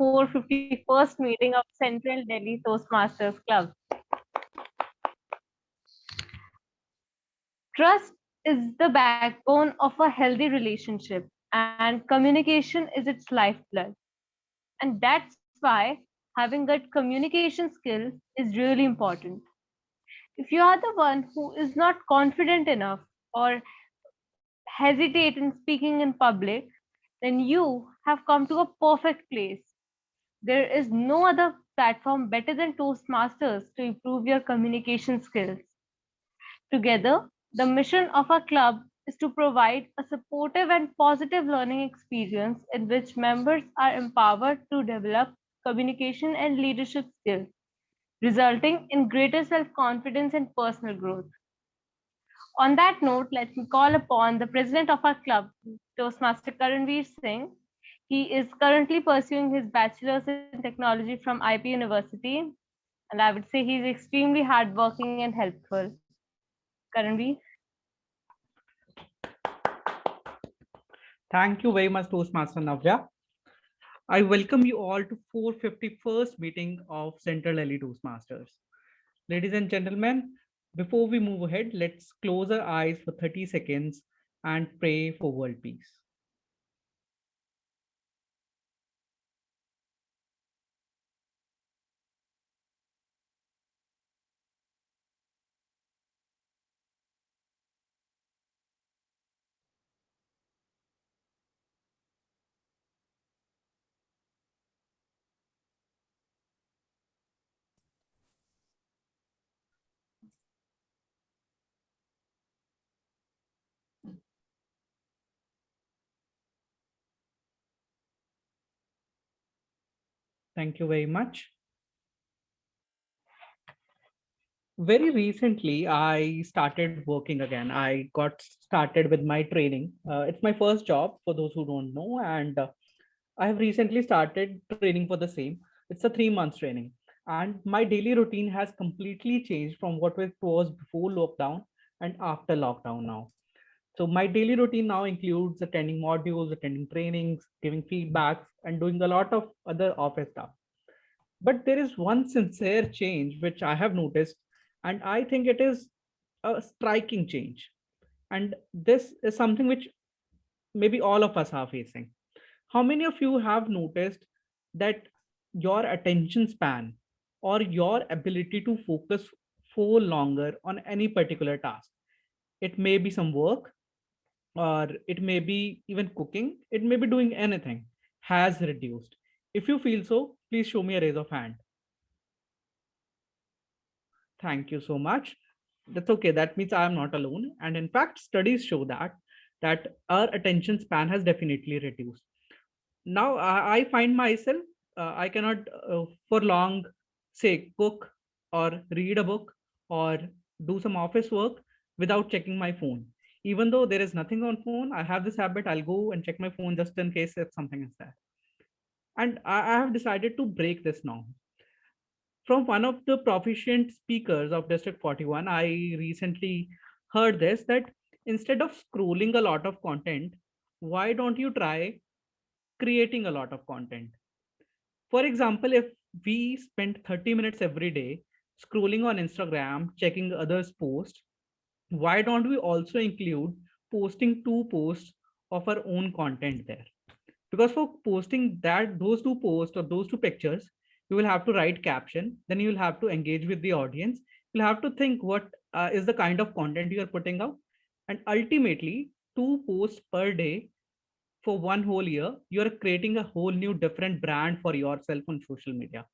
451st meeting of Central Delhi Toastmasters Club. Trust is the backbone of a healthy relationship, and communication is its lifeblood. And that's why having good communication skills is really important. If you are the one who is not confident enough or hesitate in speaking in public, then you have come to a perfect place. There is no other platform better than Toastmasters to improve your communication skills. Together, the mission of our club is to provide a supportive and positive learning experience in which members are empowered to develop communication and leadership skills, resulting in greater self confidence and personal growth. On that note, let me call upon the president of our club, Toastmaster Karanveer Singh. He is currently pursuing his bachelor's in technology from IP University, and I would say he's extremely hardworking and helpful. Karanveer? Thank you very much, Toastmaster Navya. I welcome you all to 451st meeting of Central Delhi Toastmasters. Ladies and gentlemen, before we move ahead, let's close our eyes for 30 seconds and pray for world peace. Thank you very much. Very recently, I started working again. I got started with my training. It's my first job for those who don't know, and I have recently started training for the same. It's a 3 months training, and my daily routine has completely changed from what it was before lockdown and after lockdown now. So my daily routine now includes attending modules, attending trainings, giving feedbacks, and doing a lot of other office stuff. But there is one sincere change which I have noticed, and I think it is a striking change. And this is something which maybe all of us are facing. How many of you have noticed that your attention span or your ability to focus for longer on any particular task? It may be some work, or it may be even cooking, it may be doing anything, has reduced. If you feel so, please show me a raise of hand. Thank you so much. That's okay. That means I am not alone. And in fact, studies show that our attention span has definitely reduced. Now I find myself I cannot for long say cook or read a book or do some office work without checking my phone. Even though there is nothing on phone, I have this habit. I'll go and check my phone just in case if something is there. And I have decided to break this now. From one of the proficient speakers of District 41, I recently heard this, that instead of scrolling a lot of content, why don't you try creating a lot of content? For example, if we spend 30 minutes every day scrolling on Instagram, checking others' posts, why don't we also include posting 2 posts of our own content there? Because for posting those 2 posts or those 2 pictures, you will have to write caption, then you will have to engage with the audience, you'll have to think what is the kind of content you are putting out, and ultimately 2 posts per day for one whole year, you're creating a whole new different brand for yourself on social media.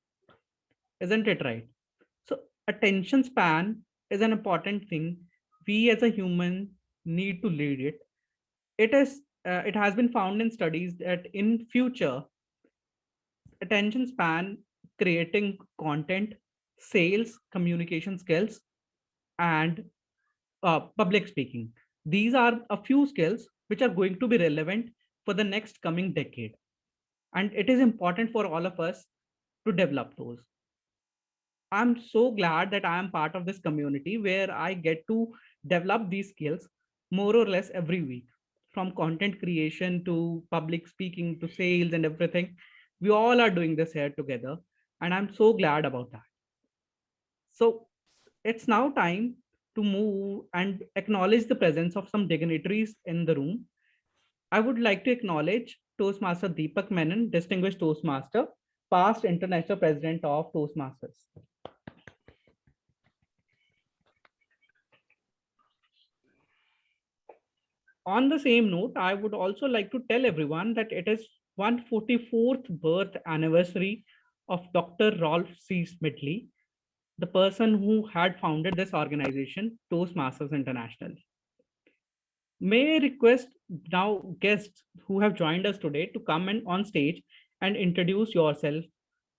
Isn't it right? So attention span is an important thing. We as a human need to lead it. It has been found in studies that in future, attention span, creating content, sales, communication skills, and public speaking. These are a few skills which are going to be relevant for the next coming decade. And it is important for all of us to develop those. I'm so glad that I am part of this community where I get to develop these skills more or less every week, from content creation to public speaking to sales and everything. We all are doing this here together, and I'm so glad about that. So it's now time to move and acknowledge the presence of some dignitaries in the room. I would like to acknowledge Toastmaster Deepak Menon, Distinguished Toastmaster, past International President of Toastmasters. On the same note, I would also like to tell everyone that it is 144th birth anniversary of Dr. Rolf C. Smidley, the person who had founded this organization, Toastmasters International. May I request now guests who have joined us today to come and on stage and introduce yourself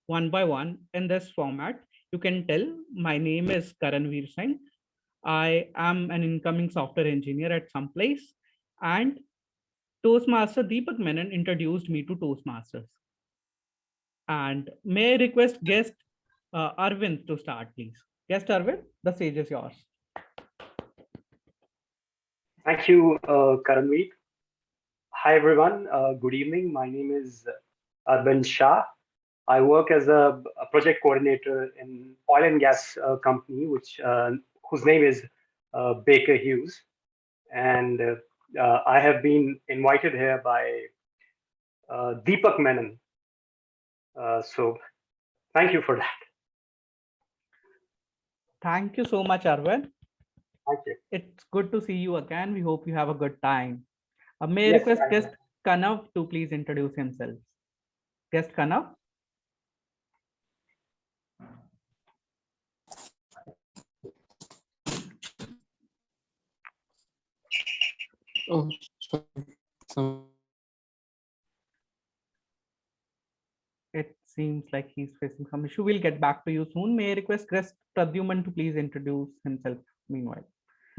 one by one in this format. You can tell my name is Karanveer Singh. I am an incoming software engineer at some place, and Toastmaster Deepak Menon introduced me to Toastmasters. And may I request guest Arvind to start, please. Guest Arvind, the stage is yours. Thank you, Karanveer. Hi, everyone. Good evening. My name is Arvind Shah. I work as a project coordinator in oil and gas company, whose name is Baker Hughes. And I have been invited here by Deepak Menon. So thank you for that. Thank you so much, Arvind. Thank you. It's good to see you again. We hope you have a good time. May I Yes, request thank you. guest Kanav to please introduce himself. Guest Kanav. Oh, sorry. It seems like he's facing some issue. We'll get back to you soon. May I request guest Pradyuman to please introduce himself meanwhile.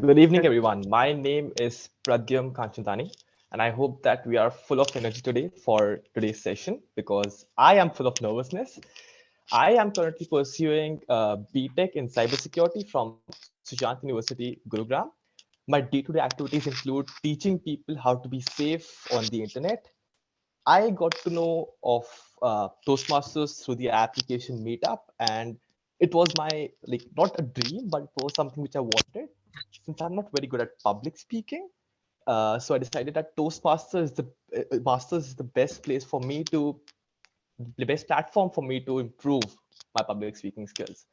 Good evening, everyone. My name is Pradyam Kanchandani, and I hope that we are full of energy today for today's session because I am full of nervousness. I am currently pursuing BTech in cybersecurity from Sushant University, Gurugram. My day-to-day activities include teaching people how to be safe on the internet. I got to know of Toastmasters through the application Meetup, and it was my not a dream, but it was something which I wanted. Since I'm not very good at public speaking, so I decided that Masters is the best place for me to the best platform for me to improve my public speaking skills.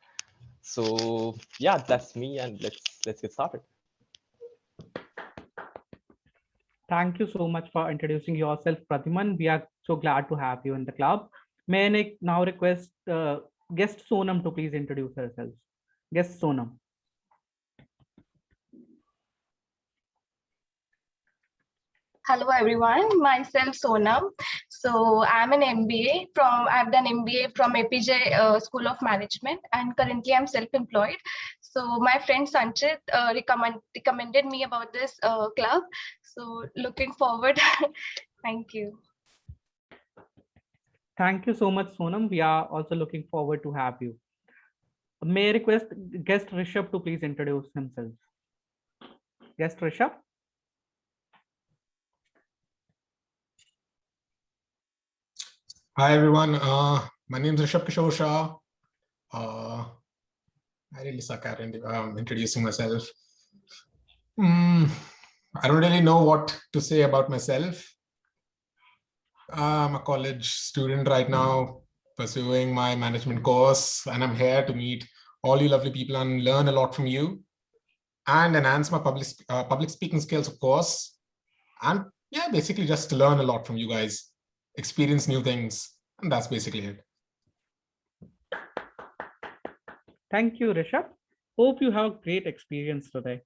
So yeah, that's me, and let's get started. Thank you so much for introducing yourself, Pradyuman. We are so glad to have you in the club. May I now request guest Sonam to please introduce herself. Guest Sonam. Hello everyone, myself Sonam. So I'm an I've done MBA from APJ School of Management, and currently I'm self-employed. So my friend Sanchit recommended me about this club. So looking forward. Thank you. Thank you so much, Sonam. We are also looking forward to have you. May I request guest Rishabh to please introduce himself. Guest Rishabh. Hi everyone, my name is Rishabh Kishore Shah. I really suck at introducing myself. I don't really know what to say about myself. I'm a college student right now, pursuing my management course, and I'm here to meet all you lovely people and learn a lot from you and enhance my public speaking skills, of course. And yeah, basically just to learn a lot from you guys, experience new things, and that's basically it. Thank you, Rishabh. Hope you have a great experience today.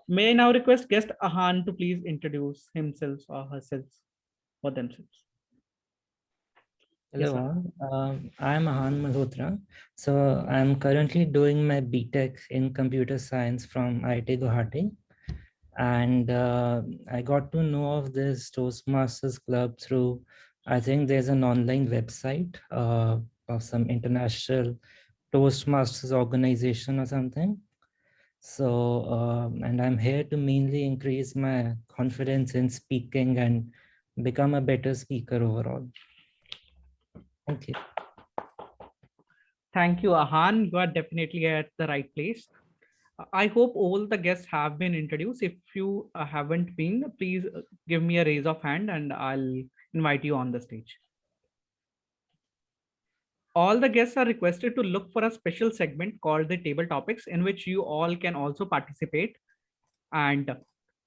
May I now request guest Ahan to please introduce himself or herself for themselves. Hello, I'm Ahan Malhotra. So I'm currently doing my BTech in computer science from IIT Guwahati. And I got to know of this Toastmasters Club through, I think there's an online website of some international Toastmasters organization or something. So, and I'm here to mainly increase my confidence in speaking and become a better speaker overall. Thank you. Thank you, Ahan. You are definitely at the right place. I hope all the guests have been introduced. If you haven't been, please give me a raise of hand and I'll invite you on the stage. All the guests are requested to look for a special segment called the table topics, in which you all can also participate. And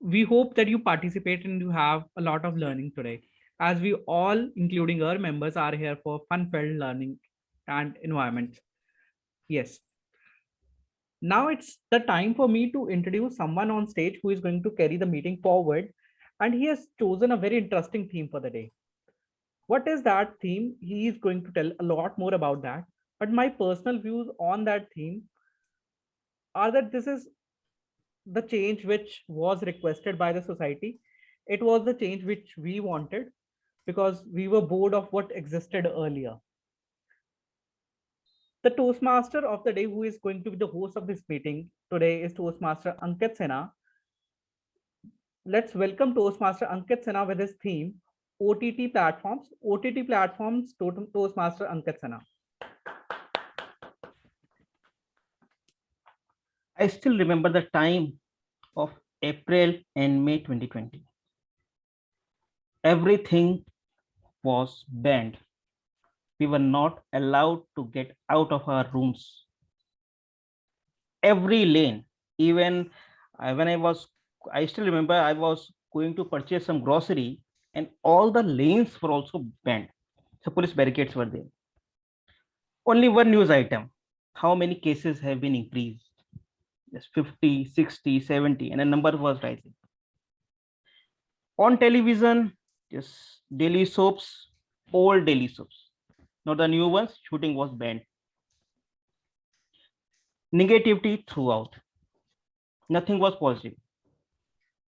we hope that you participate and you have a lot of learning today, as we all, including our members, are here for fun-filled learning and environment. Yes. Now it's the time for me to introduce someone on stage who is going to carry the meeting forward. And he has chosen a very interesting theme for the day. What is that theme? He is going to tell a lot more about that. But my personal views on that theme are that this is the change which was requested by the society. It was the change which we wanted because we were bored of what existed earlier. The Toastmaster of the day, who is going to be the host of this meeting today, is Toastmaster Ankit Sinha. Let's welcome Toastmaster Ankit Sinha with his theme, OTT platforms. OTT platforms, Toastmaster Ankit Sinha. I still remember the time of April and May 2020. Everything was banned. We were not allowed to get out of our rooms. Every lane, even when I still remember I was going to purchase some grocery and all the lanes were also banned. So police barricades were there. Only one news item. How many cases have been increased? Yes, 50, 60, 70, and a number was rising. On television, just daily soaps, old daily soaps, not the new ones. Shooting was banned. Negativity throughout. Nothing was positive.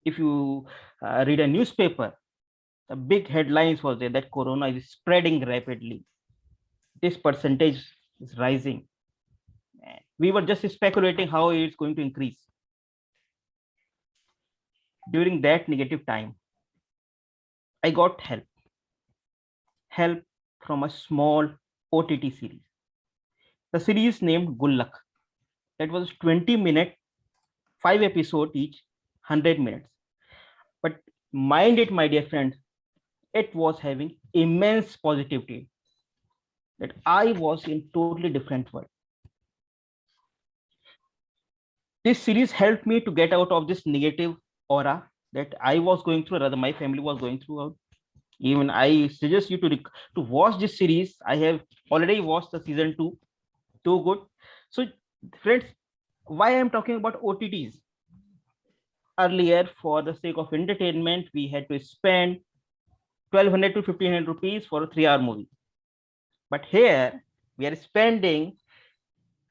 If you read a newspaper, the big headlines was there that corona is spreading rapidly. This percentage is rising. We were just speculating how it's going to increase. During that negative time, I got help from a small OTT series. The series named Gullak. That was 20-minute, 5 episodes each, 100 minutes. But mind it, my dear friend, it was having immense positivity. That I was in totally different world. This series helped me to get out of this negative aura that I was going through, rather my family was going through. Even I suggest you to watch this series. I have already watched the season 2. Too good. So friends, why I'm talking about OTTs? Earlier, for the sake of entertainment, we had to spend 1,200 to 1,500 rupees for a 3-hour movie. But here we are spending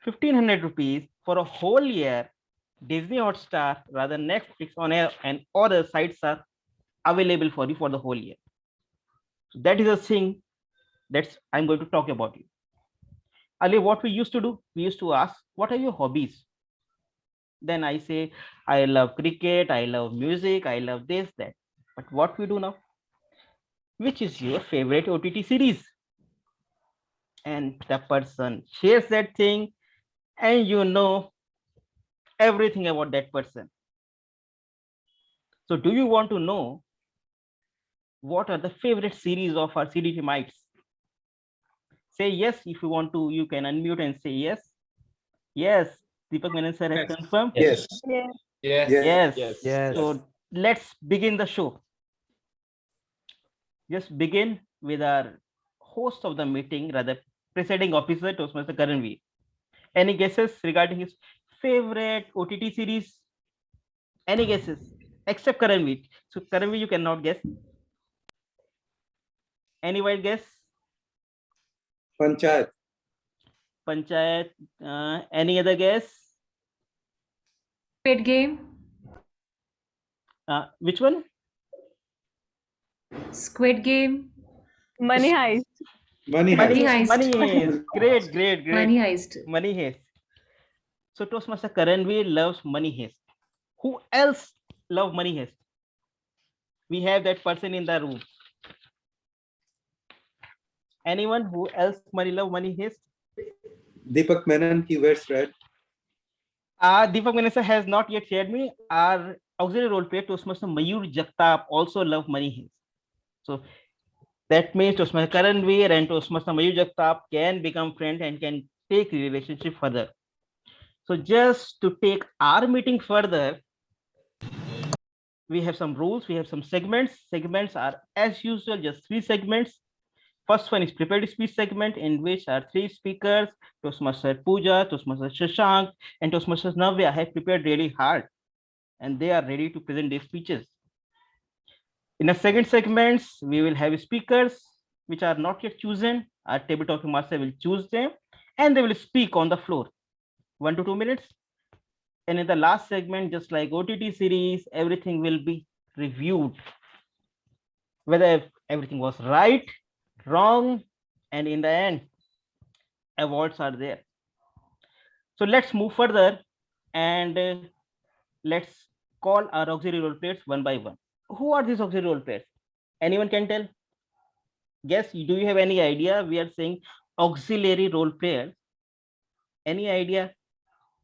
1,500 rupees for a whole year. Disney Hotstar, rather Netflix on air, and other sites are available for you for the whole year. So that is a thing that's I'm going to talk about you. Earlier, what we used to do, we used to ask, what are your hobbies? Then I say, I love cricket, I love music, I love this, that. But what we do now? Which is your favorite OTT series? And the person shares that thing, and you know everything about that person. So do you want to know what are the favorite series of our CDTMites? Say yes if you want to. You can unmute and say yes. Yes, Deepak Menon sir has confirmed. Yes. Yes. Yes. Yes. So let's begin the show. Just begin with our host of the meeting, rather presiding officer, Toastmaster Karanveer. Any guesses regarding his favorite OTT series? Any guesses? Except Karanveer. So Karanveer, you cannot guess. Any wild guess? Panchayat. Panchayat. Any other guess? Squid Game. Which one? Squid Game. Money Heist. Money Money Heist. Heist. Money Heist. Great. Money Heist. Money Heist. So Toastmaster Karanveer loves Money Heist. Who else love Money Heist? We have that person in the room. Anyone who else money love, money hates? Deepak Menon, he wears red. Deepak Menon has not yet shared me. Our auxiliary role player Toastmaster Mayur Jagtap also love money hates. So that means Toastmaster Karanveer and Toastmaster Mayur Jagtap can become friends and can take the relationship further. So just to take our meeting further, we have some rules, we have some segments. Segments are as usual, just 3 segments. First one is prepared speech segment, in which are 3 speakers, Toastmaster Pooja, Toastmaster Shashank, and Toastmaster Navya have prepared really hard, and they are ready to present their speeches. In the second segments, we will have speakers which are not yet chosen. Our table talking master will choose them, and they will speak on the floor, 1 to 2 minutes. And in the last segment, just like OTT series, everything will be reviewed, whether everything was right, wrong, and in the end, awards are there. So let's move further and let's call our auxiliary role players one by one. Who are these auxiliary role players? Anyone can tell? Guess, do you have any idea? We are saying auxiliary role players. Any idea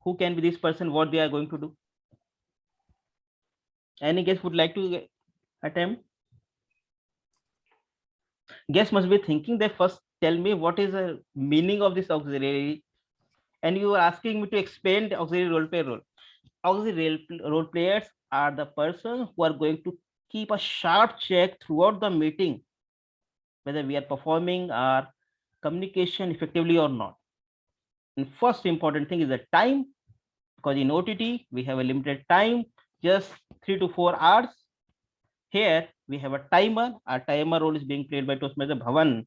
who can be this person, what they are going to do? Any guess would like to attempt? Guess must be thinking that first tell me what is the meaning of this auxiliary, and you are asking me to explain the auxiliary role play role. Auxiliary role players are the person who are going to keep a sharp check throughout the meeting whether we are performing our communication effectively or not. And first important thing is the time, because in OTT we have a limited time, just 3 to 4 hours. Here we have a timer. Our timer role is being played by Toastmaster Bhavan.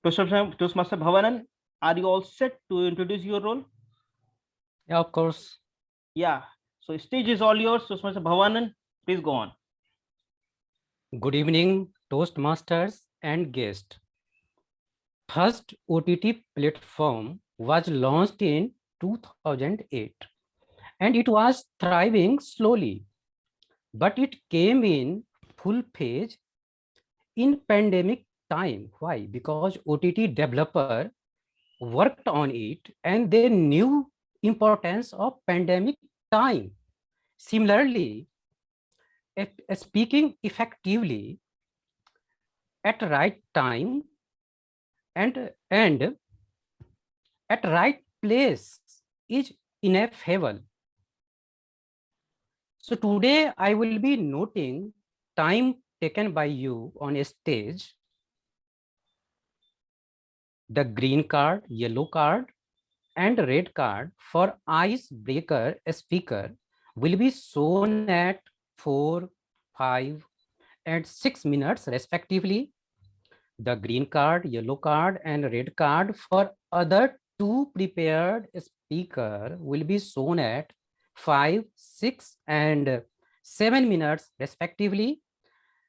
Toastmaster Bhavanan, are you all set to introduce your role? Yeah, of course. Yeah. So stage is all yours, Toastmaster Bhavanan. Please go on. Good evening, Toastmasters and guests. First OTT platform was launched in 2008 and it was thriving slowly, but it came in full phase in pandemic time. Why? Because OTT developer worked on it and they knew importance of pandemic time. Similarly, speaking effectively at right time and at right place is ineffable. So today I will be noting time taken by you on a stage, the green card, yellow card, and red card for icebreaker speaker will be shown at 4, 5, and 6 minutes respectively. The green card, yellow card, and red card for other 2 prepared speaker will be shown at 5, 6, and 7 minutes respectively.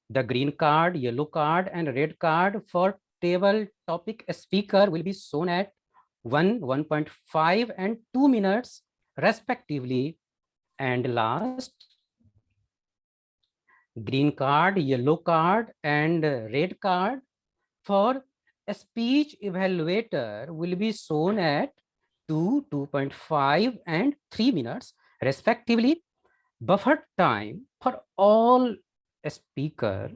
The green card, yellow card, and red card for table topic speaker will be shown at 1, 1.5, and 2 minutes respectively. And last, green card, yellow card, and red card for a speech evaluator will be shown at 2, 2.5, and 3 minutes respectively. Buffer time for all speaker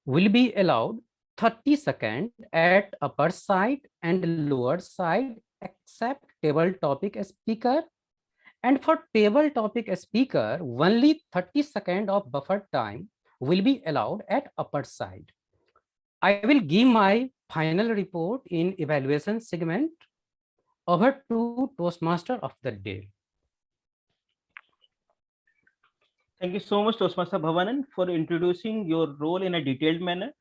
will be allowed 30 seconds at upper side and lower side except table topic speaker. And for table topic speaker, only 30 seconds of buffer time will be allowed at upper side. I will give my final report in evaluation segment. Over to Toastmaster of the day. Thank you so much, Toastmaster Bhavanan, for introducing your role in a detailed manner.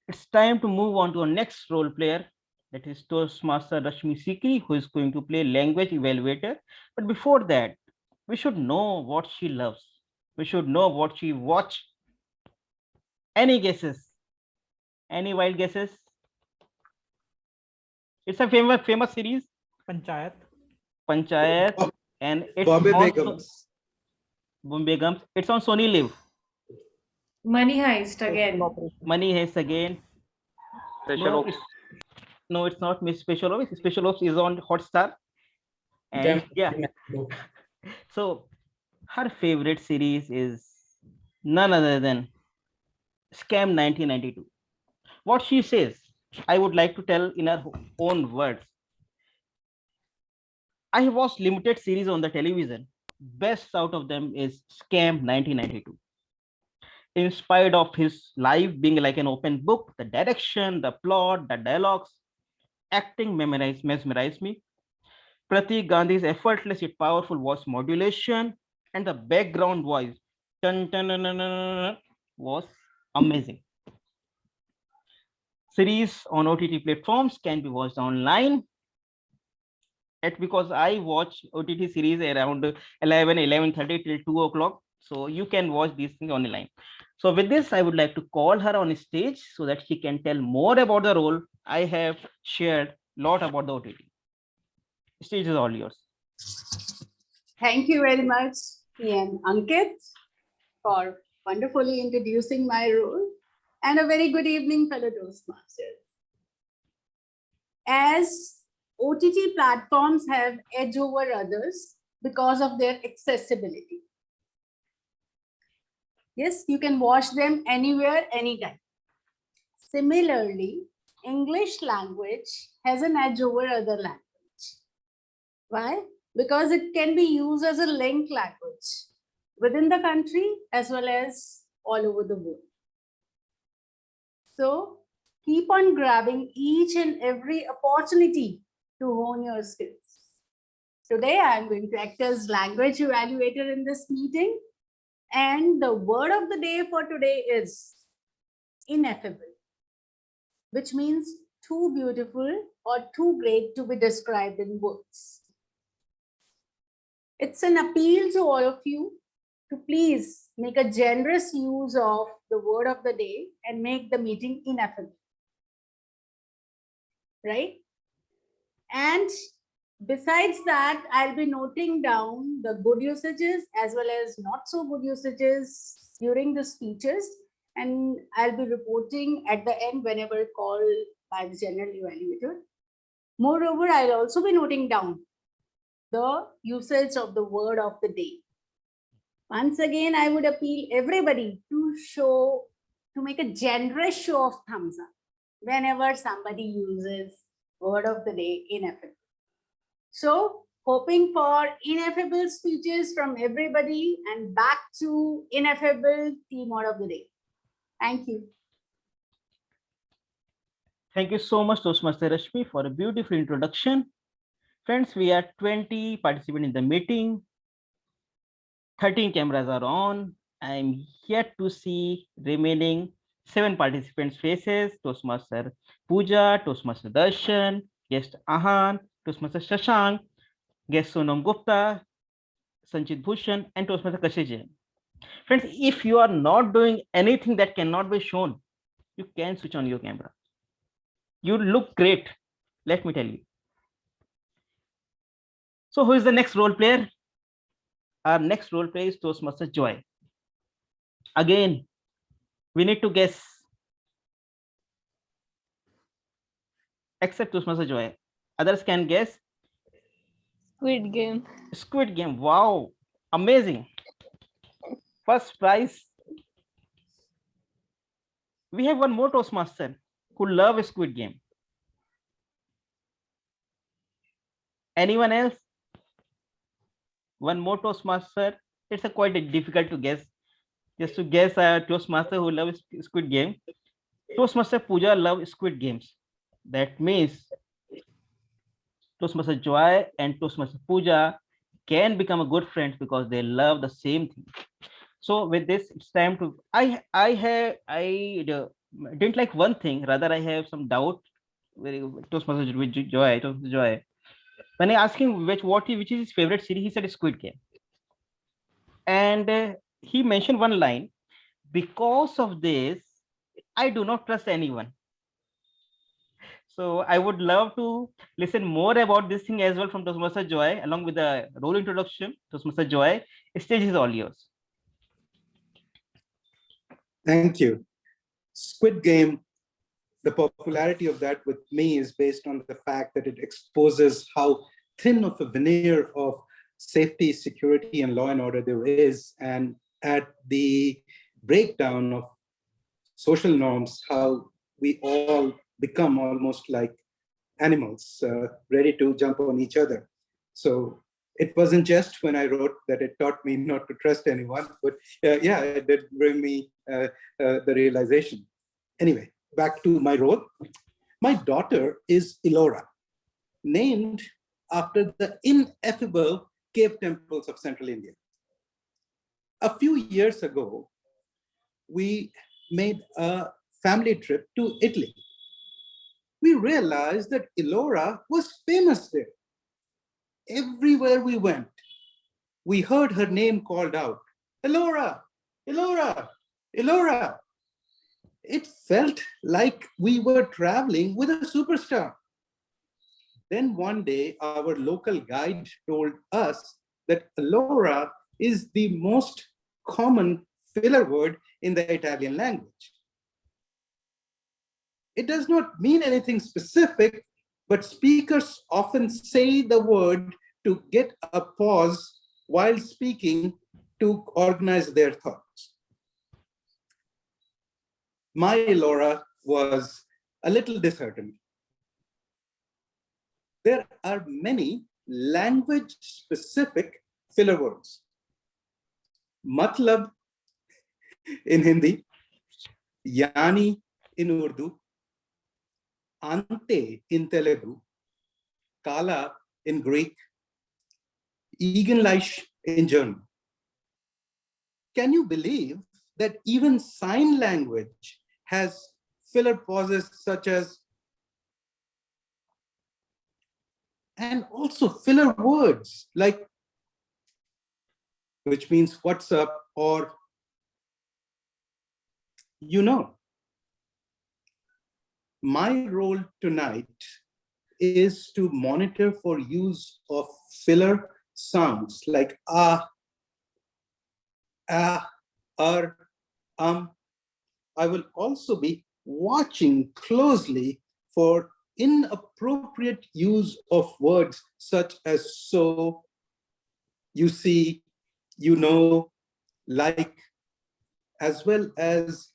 It's time to move on to our next role player, that is Toastmaster Rashmi Sikri, who is going to play language evaluator. But before that, we should know what she loves. We should know what she watch. Any guesses? Any wild guesses? It's a famous series. Panchayat. Panchayat, and it's Bombay on Begums. Bombay Begums. It's on Sony Live. Money Heist again. Money Heist again. No, it's not Miss Special Ops. Special Ops is on Hotstar. And yeah, so her favorite series is none other than Scam 1992. What she says, I would like to tell in her own words. I have watched limited series on the television. Best out of them is Scam 1992. In spite of his life being like an open book, the direction, the plot, the dialogues, acting mesmerized me. Pratik Gandhi's effortless yet powerful voice modulation and the background voice dun, dun, dun, dun, dun, dun, was amazing. Series on OTT platforms can be watched online. Because I watch OTT series around 11:30 till 2 o'clock. So you can watch these things online. So with this, I would like to call her on stage so that she can tell more about the role. I have shared a lot about the OTT. Stage is all yours. Thank you very much, PM Ankit, for wonderfully introducing my role. And a very good evening, fellow Toastmasters. As OTT platforms have edge over others because of their accessibility. Yes, you can watch them anywhere, anytime. Similarly, English language has an edge over other language. Why? Because it can be used as a link language within the country as well as all over the world. So keep on grabbing each and every opportunity to hone your skills. Today, I'm going to act as language evaluator in this meeting. And the word of the day for today is ineffable, which means too beautiful or too great to be described in words. It's an appeal to all of you to please make a generous use of the word of the day and make the meeting ineffable. Right? And besides that, I'll be noting down the good usages as well as not so good usages during the speeches. And I'll be reporting at the end whenever called by the general evaluator. Moreover, I'll also be noting down the usage of the word of the day. Once again, I would appeal everybody to make a generous show of thumbs up whenever somebody uses word of the day ineffable. So hoping for ineffable speeches from everybody and back to ineffable team word of the day. Thank you. Thank you so much, Toastmaster Rashmi, for a beautiful introduction. Friends, we are 20 participants in the meeting. 13 cameras are on. I'm yet to see remaining 7 participants' faces. Toastmaster Pooja, Toastmaster Darshan, guest Ahan, Toastmaster Shashank, guest Sonam Gupta, Sanchit Bhushan, and Toastmaster Kashijan. Friends, if you are not doing anything that cannot be shown, you can switch on your camera. You look great, let me tell you. So who is the next role player? Our next role player is Toastmaster Joy. Again, we need to guess. Except Toastmaster Joy. Others can guess. Squid Game. Squid Game. Wow, amazing. First prize. We have one more Toastmaster who loves Squid Game. Anyone else? One more Toastmaster. It's quite difficult to guess. Just to guess a Toastmaster who loves Squid Game. Toastmaster Pooja loves Squid Games. That means Toastmaster Joy and Toastmaster Pooja can become a good friends because they love the same thing. So with this, it's time to I didn't like one thing. Rather, I have some doubt. Toastmaster Joy. When I asked him which is his favorite series, he said Squid Game. And he mentioned one line. Because of this, I do not trust anyone. So I would love to listen more about this thing as well from Toastmaster Joy, along with the role introduction. Toastmaster Joy, stage is all yours. Thank you. Squid Game the popularity of that with me is based on the fact that it exposes how thin of a veneer of safety, security, and law and order there is, and at the breakdown of social norms, how we all become almost like animals, ready to jump on each other. So it wasn't just when I wrote that it taught me not to trust anyone, but yeah, it did bring me the realization. Anyway, back to my role. My daughter is Elora, named after the ineffable cave temples of central India. A few years ago, we made a family trip to Italy. We realized that Elora was famous there. Everywhere we went, we heard her name called out, Elora, Elora, Elora. It felt like we were traveling with a superstar. Then one day, our local guide told us that Elora is the most common filler word in the Italian language. It does not mean anything specific, but speakers often say the word to get a pause while speaking to organize their thoughts. My Elora was a little disheartened. There are many language-specific filler words. Matlab in Hindi, Yani in Urdu, Ante in Telugu, Kala in Greek, Eigenleich in German. Can you believe that even sign language has filler pauses such as, and also filler words like, which means what's up or you know. My role tonight is to monitor for use of filler sounds like I will also be watching closely for inappropriate use of words such as so, you see, you know, like, as well as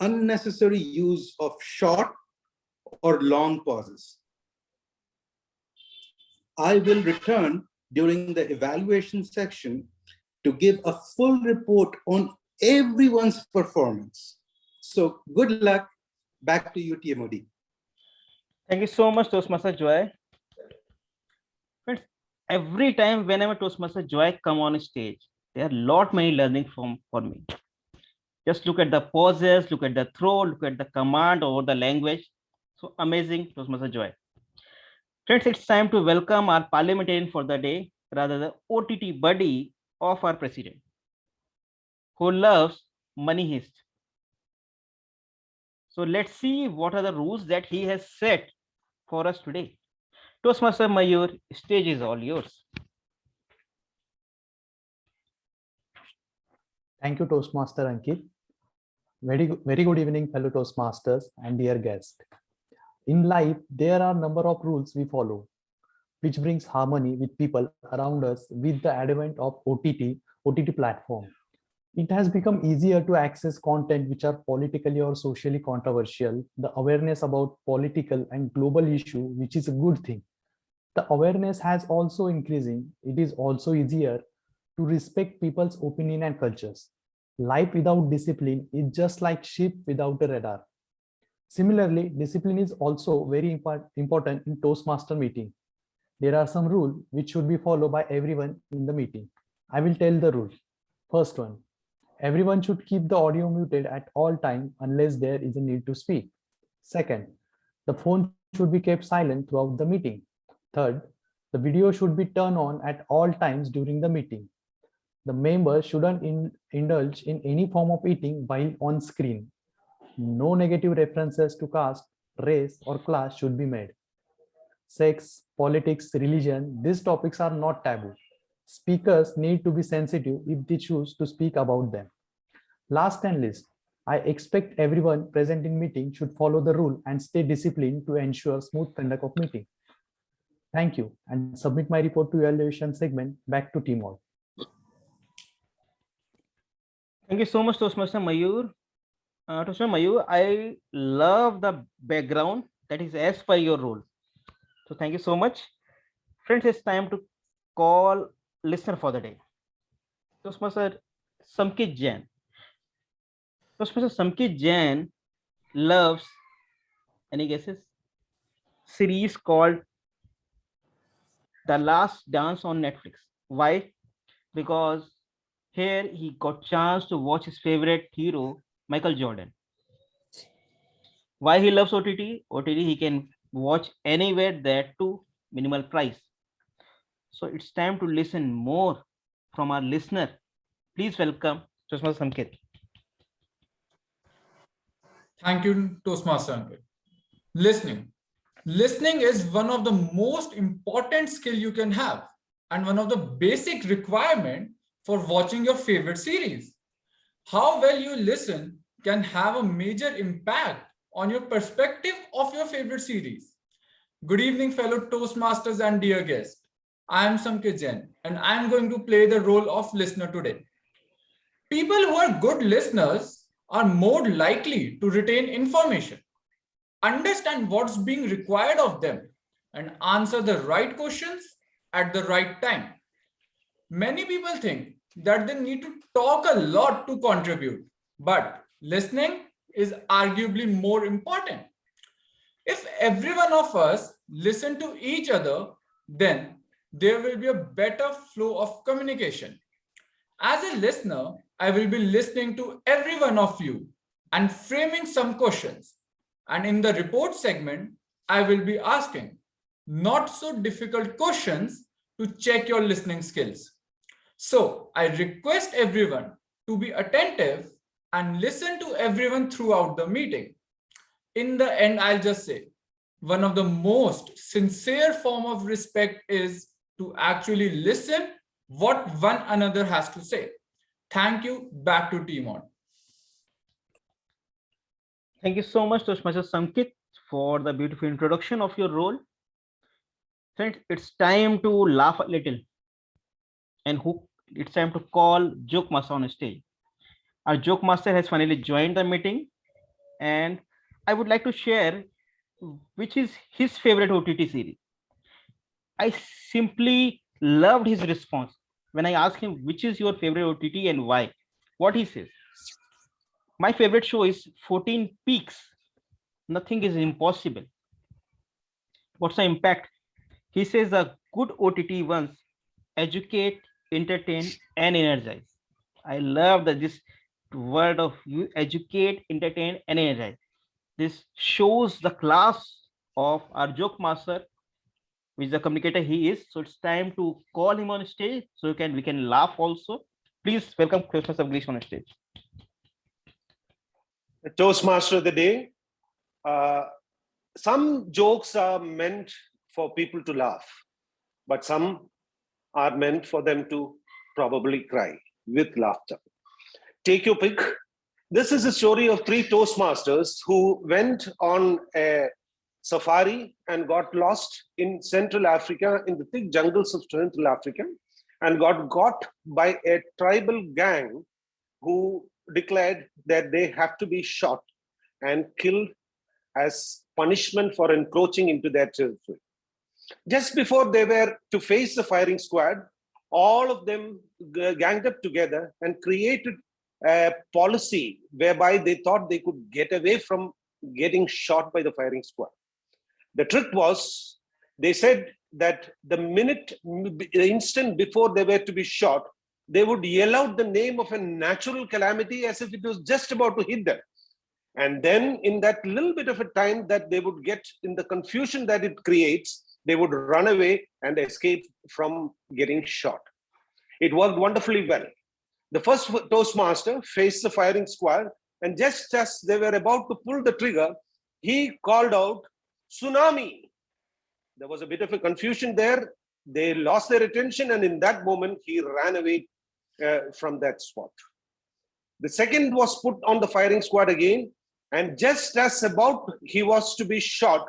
unnecessary use of short or long pauses. I will return during the evaluation section to give a full report on everyone's performance. So good luck. Back to you, TMOD. Thank you so much, Toastmaster Joy. Friends, every time whenever Toastmaster Joy come on stage, there are lot many learning for me. Just look at the pauses, look at the throw, look at the command or the language. So amazing, Toastmaster Joy. Friends, it's time to welcome our parliamentarian for the day, rather the OTT buddy of our president, who loves money heist. So let's see what are the rules that he has set for us today. Toastmaster Mayur, stage is all yours. Thank you, Toastmaster Ankit. Very good evening, fellow Toastmasters and dear guest. In life, there are a number of rules we follow, which brings harmony with people around us with the advent of OTT platform. It has become easier to access content which are politically or socially controversial, the awareness about political and global issue, which is a good thing. The awareness has also increasing. It is also easier to respect people's opinion and cultures. Life without discipline is just like ship without a radar. Similarly, discipline is also very important in Toastmaster meeting. There are some rules which should be followed by everyone in the meeting. I will tell the rules. First one, everyone should keep the audio muted at all times unless there is a need to speak. Second, the phone should be kept silent throughout the meeting. Third, the video should be turned on at all times during the meeting. The members shouldn't indulge in any form of eating while on screen. No negative references to caste, race, or class should be made. Sex, politics, religion, these topics are not taboo. Speakers need to be sensitive if they choose to speak about them. Last and least, I expect everyone present in meeting should follow the rule and stay disciplined to ensure smooth conduct of meeting. Thank you, and submit my report to evaluation segment back to team all. Thank you so much, Toastmaster Mayur. Toastmaster Mayur, I love the background that is as per your role. So thank you so much. Friends, it's time to call listener for the day. Toastmaster Samkit Jain. Toastmaster Samkit Jain loves, any guesses? Series called The Last Dance on Netflix. Why? Because here he got chance to watch his favorite hero, Michael Jordan. Why he loves OTT? OTT he can watch anywhere, that too minimal price. So it's time to listen more from our listener. Please welcome Toastmaster Samkit. Thank you, Toastmaster Ankit. Listening. Listening is one of the most important skill you can have and one of the basic requirement for watching your favorite series. How well you listen can have a major impact on your perspective of your favorite series. Good evening, fellow Toastmasters and dear guests. I am Samkit Jain and I am going to play the role of listener today. People who are good listeners are more likely to retain information, understand what's being required of them, and answer the right questions at the right time. Many people think that they need to talk a lot to contribute, but listening is arguably more important. If every one of us listen to each other, then there will be a better flow of communication. As a listener, I will be listening to every one of you and framing some questions. And in the report segment, I will be asking not so difficult questions to check your listening skills. So I request everyone to be attentive and listen to everyone throughout the meeting. In the end, I'll just say, one of the most sincere form of respect is to actually listen what one another has to say. Thank you. Back to Team On. Thank you so much, Toastmaster Samkit, for the beautiful introduction of your role. Friends, it's time to laugh a little, and it's time to call Joke Master on stage. Our Joke Master has finally joined the meeting, and I would like to share which is his favorite OTT series. I simply loved his response when I asked him which is your favorite OTT and why. What he says: my favorite show is 14 Peaks. Nothing is impossible. What's the impact? He says a good OTT ones educate, entertain, and energize. I love that this word of you educate, entertain, and energize. This shows the class of our joke master, which the communicator he is. So it's time to call him on stage so we can laugh also. Please welcome Toastmaster English on stage. Toastmaster of the day. Some jokes are meant for people to laugh, but some are meant for them to probably cry with laughter. Take your pick. This is a story of three Toastmasters who went on a safari and got lost in Central Africa, in the thick jungles of Central Africa, and got by a tribal gang who declared that they have to be shot and killed as punishment for encroaching into their territory. Just before they were to face the firing squad, all of them ganged up together and created a policy whereby they thought they could get away from getting shot by the firing squad. The trick was, they said that the instant before they were to be shot, they would yell out the name of a natural calamity as if it was just about to hit them. And then in that little bit of a time that they would get, in the confusion that it creates, they would run away and escape from getting shot. It worked wonderfully well. The first Toastmaster faced the firing squad, and just as they were about to pull the trigger, he called out, "Tsunami!" There was a bit of a confusion there. They lost their attention, and in that moment, he ran away from that spot. The second was put on the firing squad again. And just as about he was to be shot,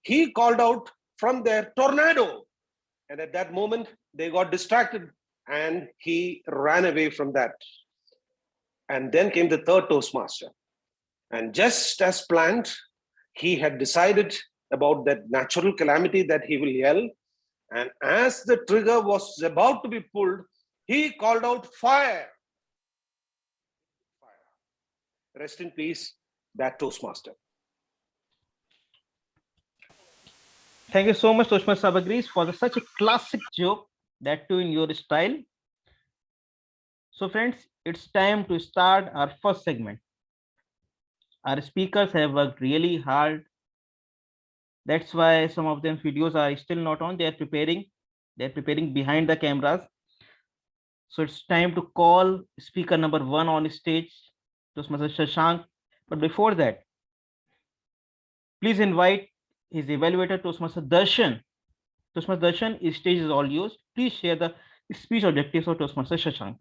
he called out from there, tornado. And at that moment, they got distracted and he ran away from that. And then came the third Toastmaster. And just as planned, he had decided about that natural calamity that he will yell. And as the trigger was about to be pulled, he called out fire. Rest in peace, that Toastmaster. Thank you so much, Toastmaster Sabagris, for such a classic joke, that too in your style. So friends, it's time to start our first segment. Our speakers have worked really hard. That's why some of them videos are still not on. They're preparing behind the cameras. So it's time to call speaker number 1 on stage, Toastmaster Shashank. But before that, please invite his evaluator, Toastmaster Darshan. Toastmaster Darshan, stage is all yours. Please share the speech objectives of Toastmaster Shashank.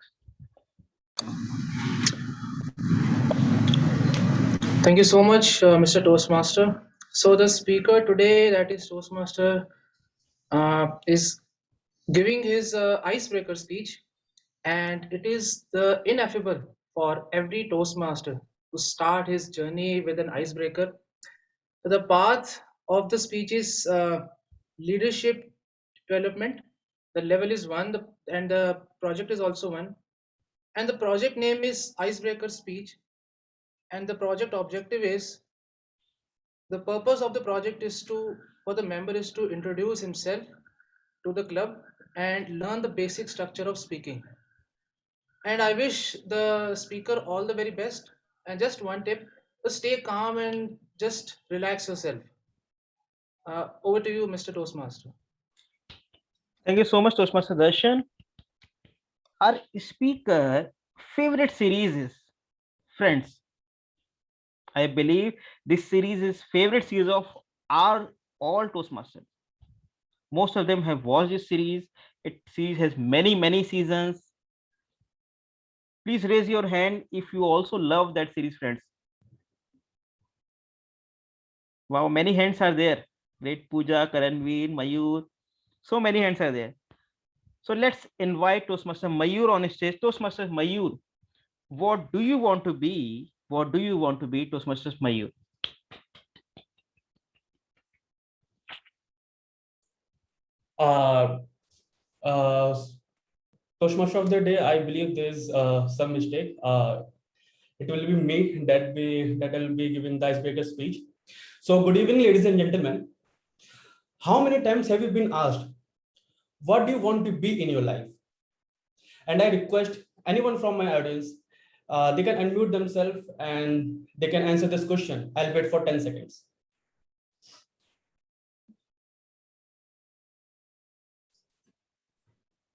Thank you so much, Mr. Toastmaster. So the speaker today, that is Toastmaster, is giving his icebreaker speech, and it is the ineffable for every Toastmaster to start his journey with an icebreaker. The path of the speech is leadership development. The level is one, and the project is also one. And the project name is Icebreaker Speech. And the project objective is, the purpose of the project is for the member is to introduce himself to the club and learn the basic structure of speaking. And I wish the speaker all the very best. And just one tip, to stay calm and just relax yourself. Over to you, Mr. Toastmaster. Thank you so much, Toastmaster Darshan. Our speaker favorite series is Friends. I believe this series is favorite series of all Toastmasters. Most of them have watched this series. It series has many seasons. Please raise your hand if you also love that series, friends. Wow, many hands are there. Great, Pooja, Karanveer, Mayur. So many hands are there. So let's invite Toastmaster Mayur on stage. Toastmaster Mayur, what do you want to be? What do you want to be, Toastmaster Mayur? Toastmaster of the day, I believe there's some mistake. It will be me that will be giving the icebreaker speech. So good evening, ladies and gentlemen. How many times have you been asked, what do you want to be in your life? And I request anyone from my audience, they can unmute themselves and they can answer this question. I'll wait for 10 seconds.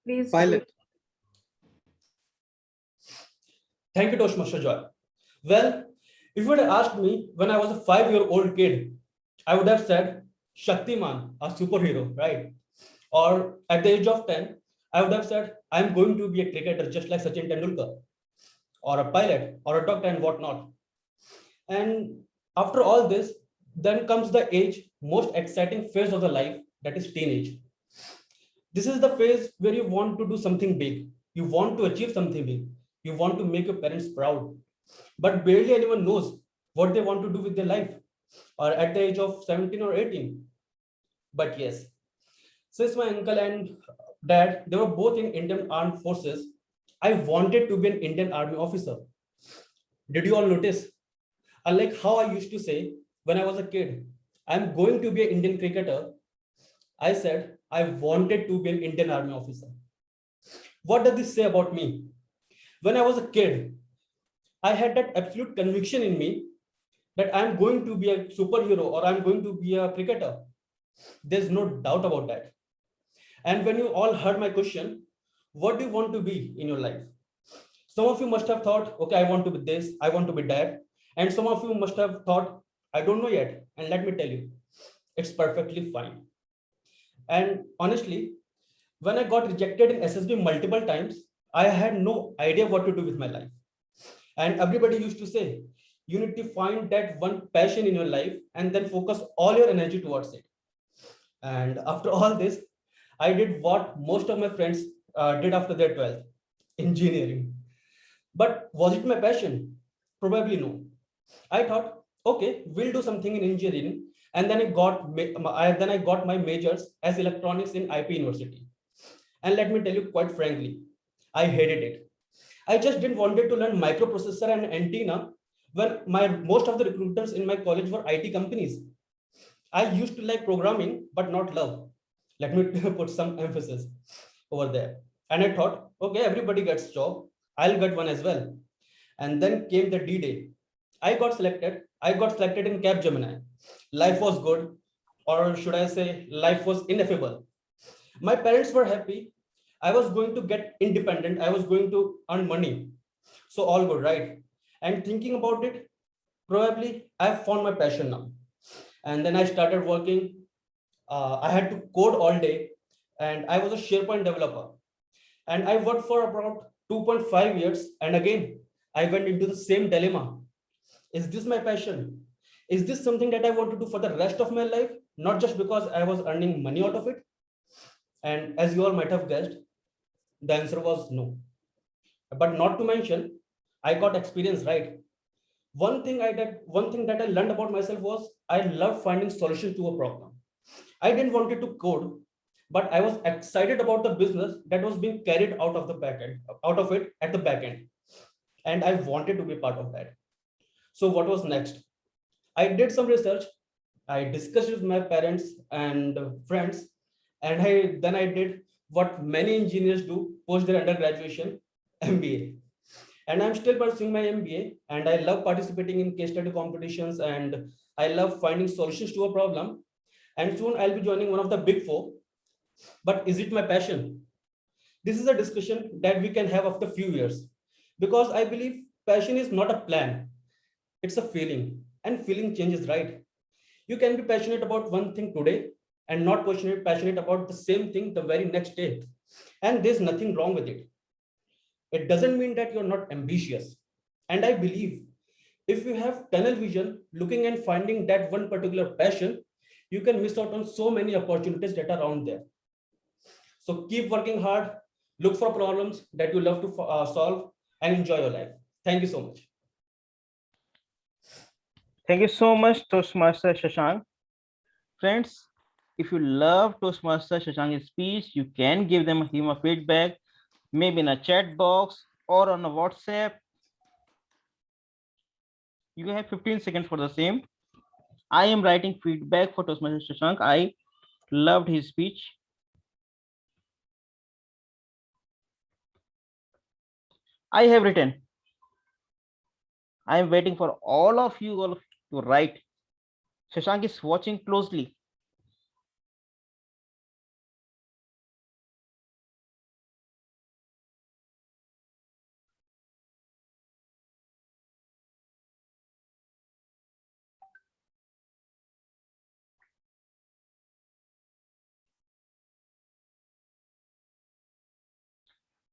Please. Pilot. Thank you, Toastmaster Joy. Well, if you would have asked me when I was a 5-year-old kid, I would have said Shaktiman, a superhero, right? Or at the age of 10, I would have said, I'm going to be a cricketer just like Sachin Tendulkar, or a pilot, or a doctor, and whatnot. And after all this, then comes the age, most exciting phase of the life, that is teenage. This is the phase where you want to do something big. You want to achieve something big. You want to make your parents proud. But barely anyone knows what they want to do with their life, or at the age of 17 or 18. But yes, since my uncle and dad, they were both in Indian Armed Forces, I wanted to be an Indian Army officer. Did you all notice? Unlike how I used to say when I was a kid, I'm going to be an Indian cricketer, I said I wanted to be an Indian Army officer. What does this say about me? When I was a kid, I had that absolute conviction in me that I'm going to be a superhero or I'm going to be a cricketer. There's no doubt about that. And when you all heard my question, what do you want to be in your life? Some of you must have thought, okay, I want to be this, I want to be that. And some of you must have thought, I don't know yet. And let me tell you, it's perfectly fine. And honestly, when I got rejected in SSB multiple times, I had no idea what to do with my life. And everybody used to say, you need to find that one passion in your life and then focus all your energy towards it. And after all this, I did what most of my friends did after their 12th, engineering. But was it my passion? Probably no. I thought, okay, we'll do something in engineering. And then I got my majors as electronics in IP University. And let me tell you quite frankly, I hated it. I just didn't wanted to learn microprocessor and antenna when most of the recruiters in my college were IT companies. I used to like programming, but not love. Let me put some emphasis over there. And I thought, okay, everybody gets job. I'll get one as well. And then came the D-Day. I got selected. I got selected in Capgemini. Life was good, or should I say, life was ineffable. My parents were happy. I was going to get independent. I was going to earn money. So all good, right? And thinking about it, probably I found my passion now. And then I started working. I had to code all day, and I was a SharePoint developer. And I worked for about 2.5 years. And again, I went into the same dilemma. Is this my passion? Is this something that I want to do for the rest of my life? Not just because I was earning money out of it. And as you all might have guessed, the answer was no. But not to mention, I got experience, right? One thing that I learned about myself was I love finding solutions to a problem. I didn't want it to code, but I was excited about the business that was being carried out of the backend, out of it at the back end. And I wanted to be part of that. So what was next? I did some research. I discussed with my parents and friends, and then I did what many engineers do post their undergraduation, MBA. And I'm still pursuing my MBA, and I love participating in case study competitions, and I love finding solutions to a problem. And soon I'll be joining one of the big four. But is it my passion? This is a discussion that we can have after a few years, because I believe passion is not a plan, it's a feeling, and feeling changes, right? You can be passionate about one thing today and not passionate about the same thing the very next day. And there's nothing wrong with it. It doesn't mean that you're not ambitious. And I believe if you have tunnel vision, looking and finding that one particular passion, you can miss out on so many opportunities that are around there. So keep working hard, look for problems that you love to solve, and enjoy your life. Thank you so much. Thank you so much, Toastmaster Shashank. Friends, if you love Toastmaster Shashank's speech, you can give him a feedback, maybe in a chat box or on a WhatsApp. You have 15 seconds for the same. I am writing feedback for Toastmaster Shashank. I loved his speech. I have written. I am waiting for all of you to write. Shashank is watching closely.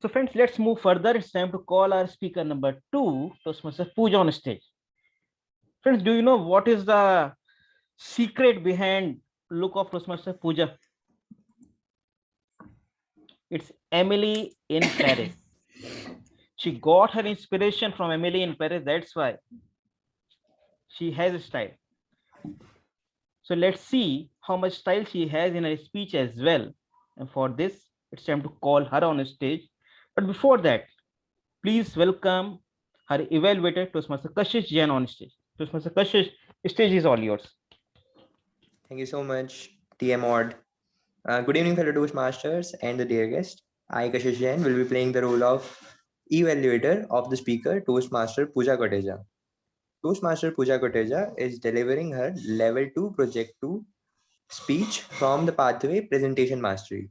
So friends, let's move further. It's time to call our speaker number 2, Toastmaster Pooja, on stage. Friends, do you know what is the secret behind look of Toastmaster Pooja? It's Emily in Paris. She got her inspiration from Emily in Paris. That's why she has a style. So let's see how much style she has in her speech as well. And for this, it's time to call her on stage. But before that, please welcome her evaluator, Toastmaster Kashish Jain, on stage. Toastmaster Kashish, stage is all yours. Thank you so much, TM Odd. Good evening, fellow Toastmasters and the dear guest. I, Kashish Jain, will be playing the role of evaluator of the speaker, Toastmaster Pooja Koteja. Toastmaster Pooja Koteja is delivering her Level 2 Project 2 speech from the pathway Presentation Mastery.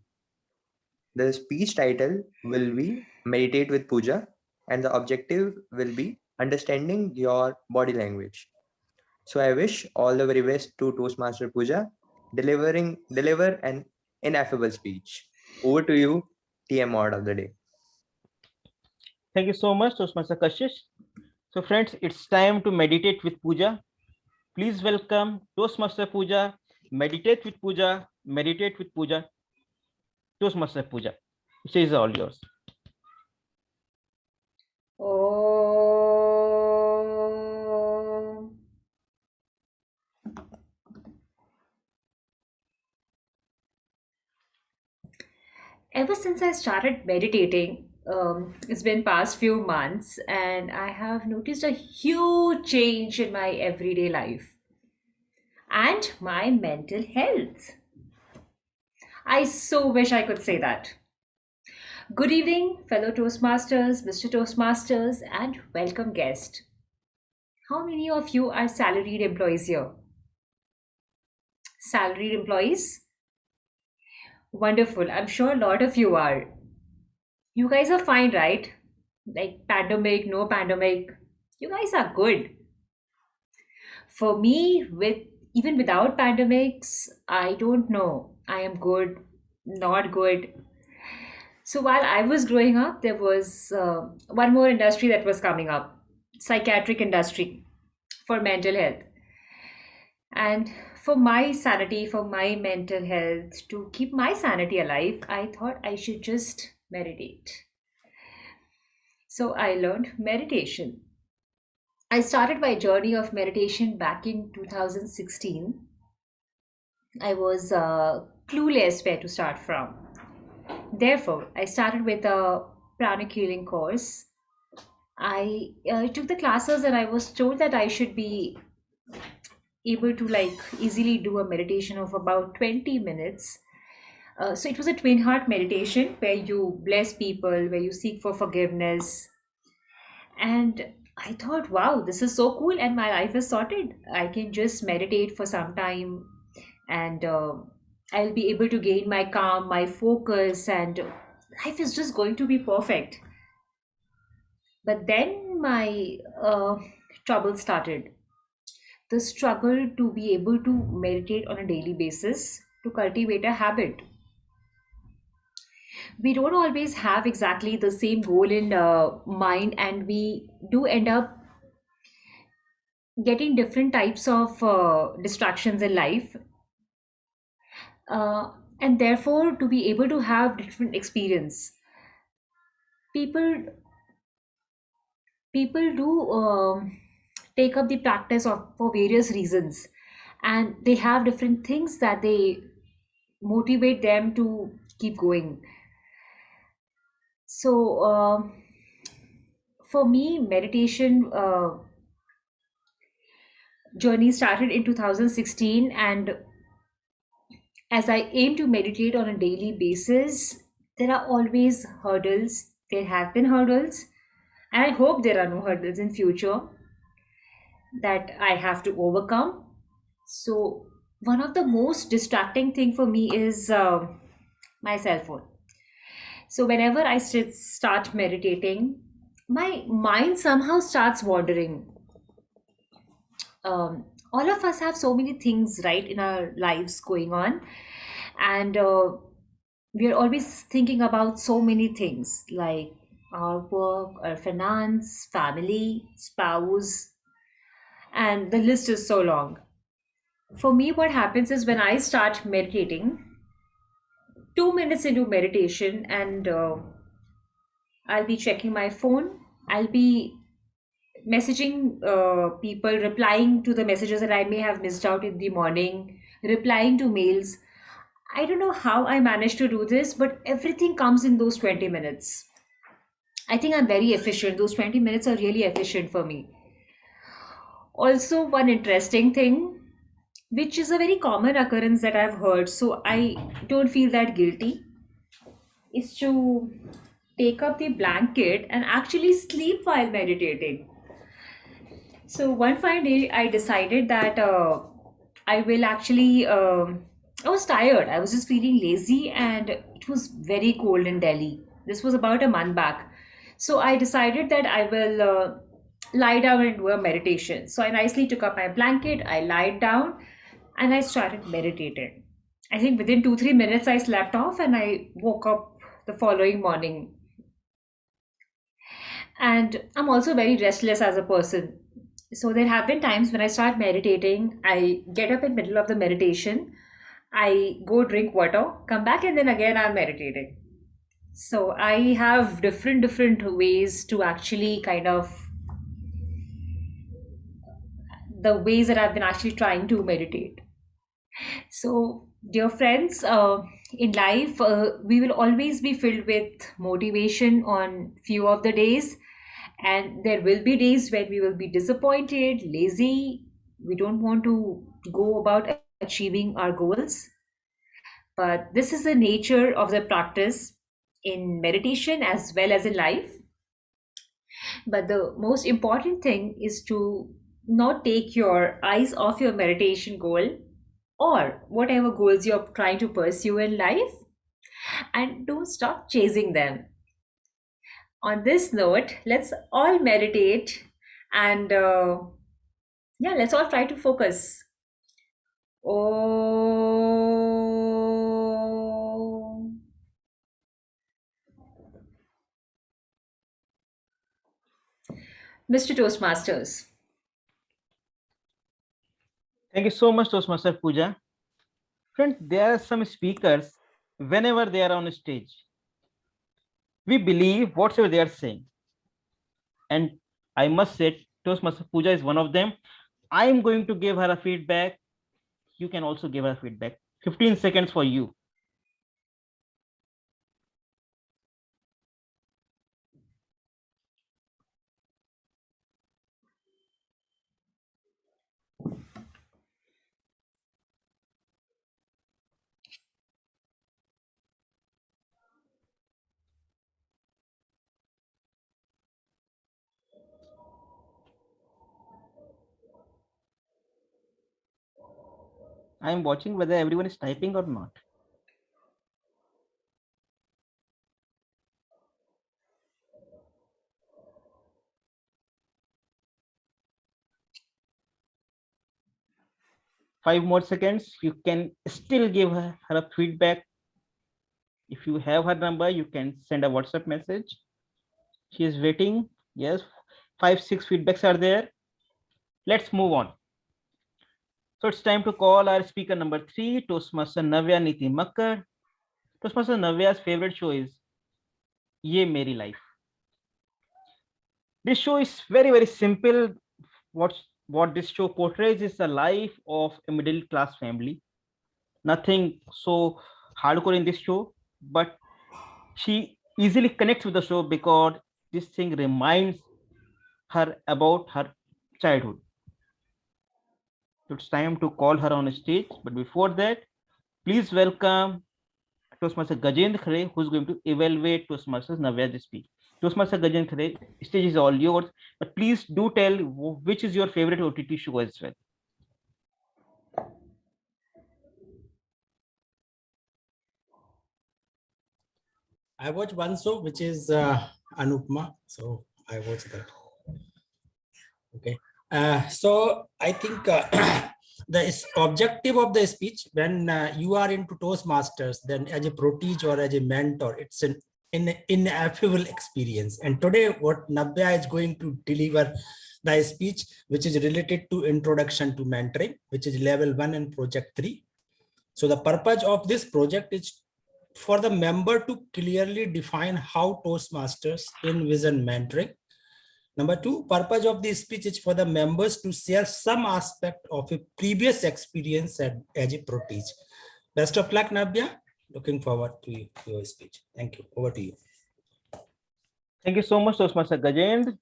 The speech title will be Meditate with Pooja, and the objective will be understanding your body language. So I wish all the very best to Toastmaster Pooja, deliver an ineffable speech. Over to you, TM Mod of the day. Thank you so much, Toastmaster Kashish. So friends, it's time to meditate with Puja. Please welcome Toastmaster Puja. Meditate with Puja. Meditate with Puja. Toastmaster Puja. It is all yours. Oh. Ever since I started meditating, it's been past few months, and I have noticed a huge change in my everyday life and my mental health. I so wish I could say that. Good evening, fellow Toastmasters, Mr. Toastmasters, and welcome guest. How many of you are salaried employees here? Salaried employees? Wonderful. I'm sure a lot of you are. You guys are fine, right? Like pandemic, no pandemic. You guys are good. For me, with even without pandemics, I don't know. I am good, not good. So while I was growing up, there was one more industry that was coming up, psychiatric industry for mental health. And for my sanity, for my mental health, to keep my sanity alive, I thought I should just meditate. So I learned meditation. I started my journey of meditation back in 2016. I was clueless where to start from. Therefore, I started with a pranic healing course. I took the classes and I was told that I should be able to like easily do a meditation of about 20 minutes. So it was a twin heart meditation where you bless people, where you seek for forgiveness. And I thought, wow, this is so cool, and my life is sorted. I can just meditate for some time, and I'll be able to gain my calm, my focus, and life is just going to be perfect. But then my trouble started. The struggle to be able to meditate on a daily basis, to cultivate a habit. We don't always have exactly the same goal in mind, and we do end up getting different types of distractions in life, and therefore to be able to have different experience, people people do take up the practice of for various reasons, and they have different things that they motivate them to keep going. So for me, meditation journey started in 2016, and as I aim to meditate on a daily basis, there are always hurdles. There have been hurdles, and I hope there are no hurdles in future that I have to overcome. So one of the most distracting thing for me is my cell phone. So whenever I start meditating, my mind somehow starts wandering. All of us have so many things right in our lives going on, and we are always thinking about so many things like our work, our finance, family, spouse, and the list is so long. For me, what happens is when I start meditating, 2 minutes into meditation, and I'll be checking my phone, I'll be messaging people, replying to the messages that I may have missed out in the morning, replying to mails. I don't know how I managed to do this, but everything comes in those 20 minutes. I think I'm very efficient. Those 20 minutes are really efficient for me. Also, one interesting thing, which is a very common occurrence that I've heard, so I don't feel that guilty, is to take up the blanket and actually sleep while meditating. So one fine day, I decided that I will actually. I was tired. I was just feeling lazy, and it was very cold in Delhi. This was about a month back. So I decided that I will lie down and do a meditation. So I nicely took up my blanket, I lied down, and I started meditating. I think within 2-3 minutes, I slept off and I woke up the following morning. And I'm also very restless as a person. So there have been times when I start meditating, I get up in middle of the meditation, I go drink water, come back, and then again I'm meditating. So I have different ways to actually kind of the ways that I've been actually trying to meditate. So, dear friends, in life, we will always be filled with motivation on few of the days, and there will be days when we will be disappointed, lazy. We don't want to go about achieving our goals. But this is the nature of the practice in meditation as well as in life. But the most important thing is to not take your eyes off your meditation goal or whatever goals you're trying to pursue in life, and don't stop chasing them. On this note, let's all meditate and yeah, let's all try to focus. Oh. Mr. Toastmasters. Thank you so much, Toastmaster Pooja. Friends, there are some speakers, whenever they are on stage, we believe whatever they are saying. And I must say, Toastmaster Pooja is one of them. I am going to give her a feedback. You can also give her feedback. 15 seconds for you. I am watching whether everyone is typing or not. Five more seconds. You can still give her a feedback. If you have her number, you can send a WhatsApp message. She is waiting. Yes, 5-6 feedbacks are there. Let's move on. So it's time to call our speaker number 3, Toastmaster Navya Niti Makkar. Toastmaster Navya's favorite show is Ye Meri Life. This show is very simple. What this show portrays is the life of a middle class family. Nothing so hardcore in this show, but she easily connects with the show because this thing reminds her about her childhood. So it's time to call her on stage, but before that, please welcome Toastmaster Gajendra Khare, who's going to evaluate Toastmasters Navya speak. Toastmaster Gajendra Khare, stage is all yours, but please do tell which is your favorite OTT show as well. I watch one show which is Anupma, so I watch that. Okay, so I think the objective of the speech when you are into Toastmasters, then as a pro teach or as a mentor, it's an ineffable experience. And today, what Navya is going to deliver the speech, which is related to introduction to mentoring, which is level 1 and project 3. So the purpose of this project is for the member to clearly define how Toastmasters envision mentoring. Number 2, purpose of this speech is for the members to share some aspect of a previous experience as a pro teach. Best of luck, Navya. Looking forward to your speech. Thank you. Over to you. Thank you so much, Toastmaster Gajendra.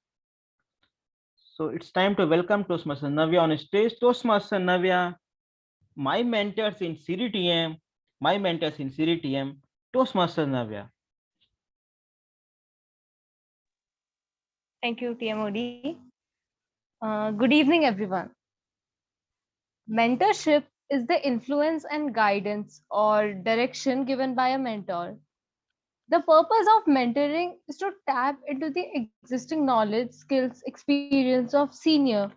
So it's time to welcome Toastmaster Navya on stage. Toastmaster Navya, my mentors in CDTM, Toastmaster Navya. Thank you, TMOD. Good evening, everyone. Mentorship is the influence and guidance or direction given by a mentor. The purpose of mentoring is to tap into the existing knowledge, skills, experience of senior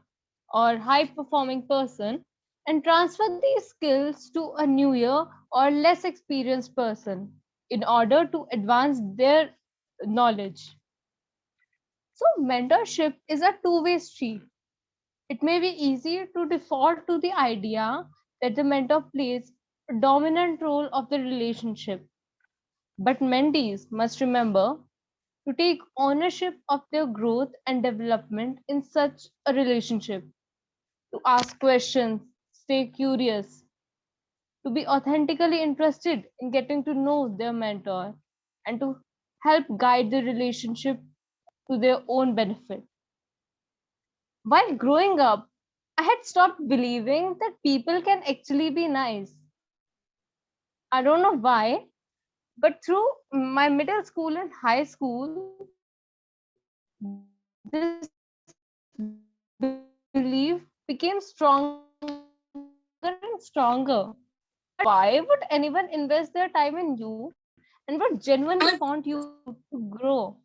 or high performing person and transfer these skills to a newer or less experienced person in order to advance their knowledge. So mentorship is a two-way street. It may be easy to default to the idea that the mentor plays a dominant role of the relationship. But mentees must remember to take ownership of their growth and development in such a relationship, to ask questions, stay curious, to be authentically interested in getting to know their mentor, and to help guide the relationship to their own benefit. While growing up, I had stopped believing that people can actually be nice. I don't know why, but through my middle school and high school, this belief became stronger and stronger. Why would anyone invest their time in you and would genuinely want you to grow?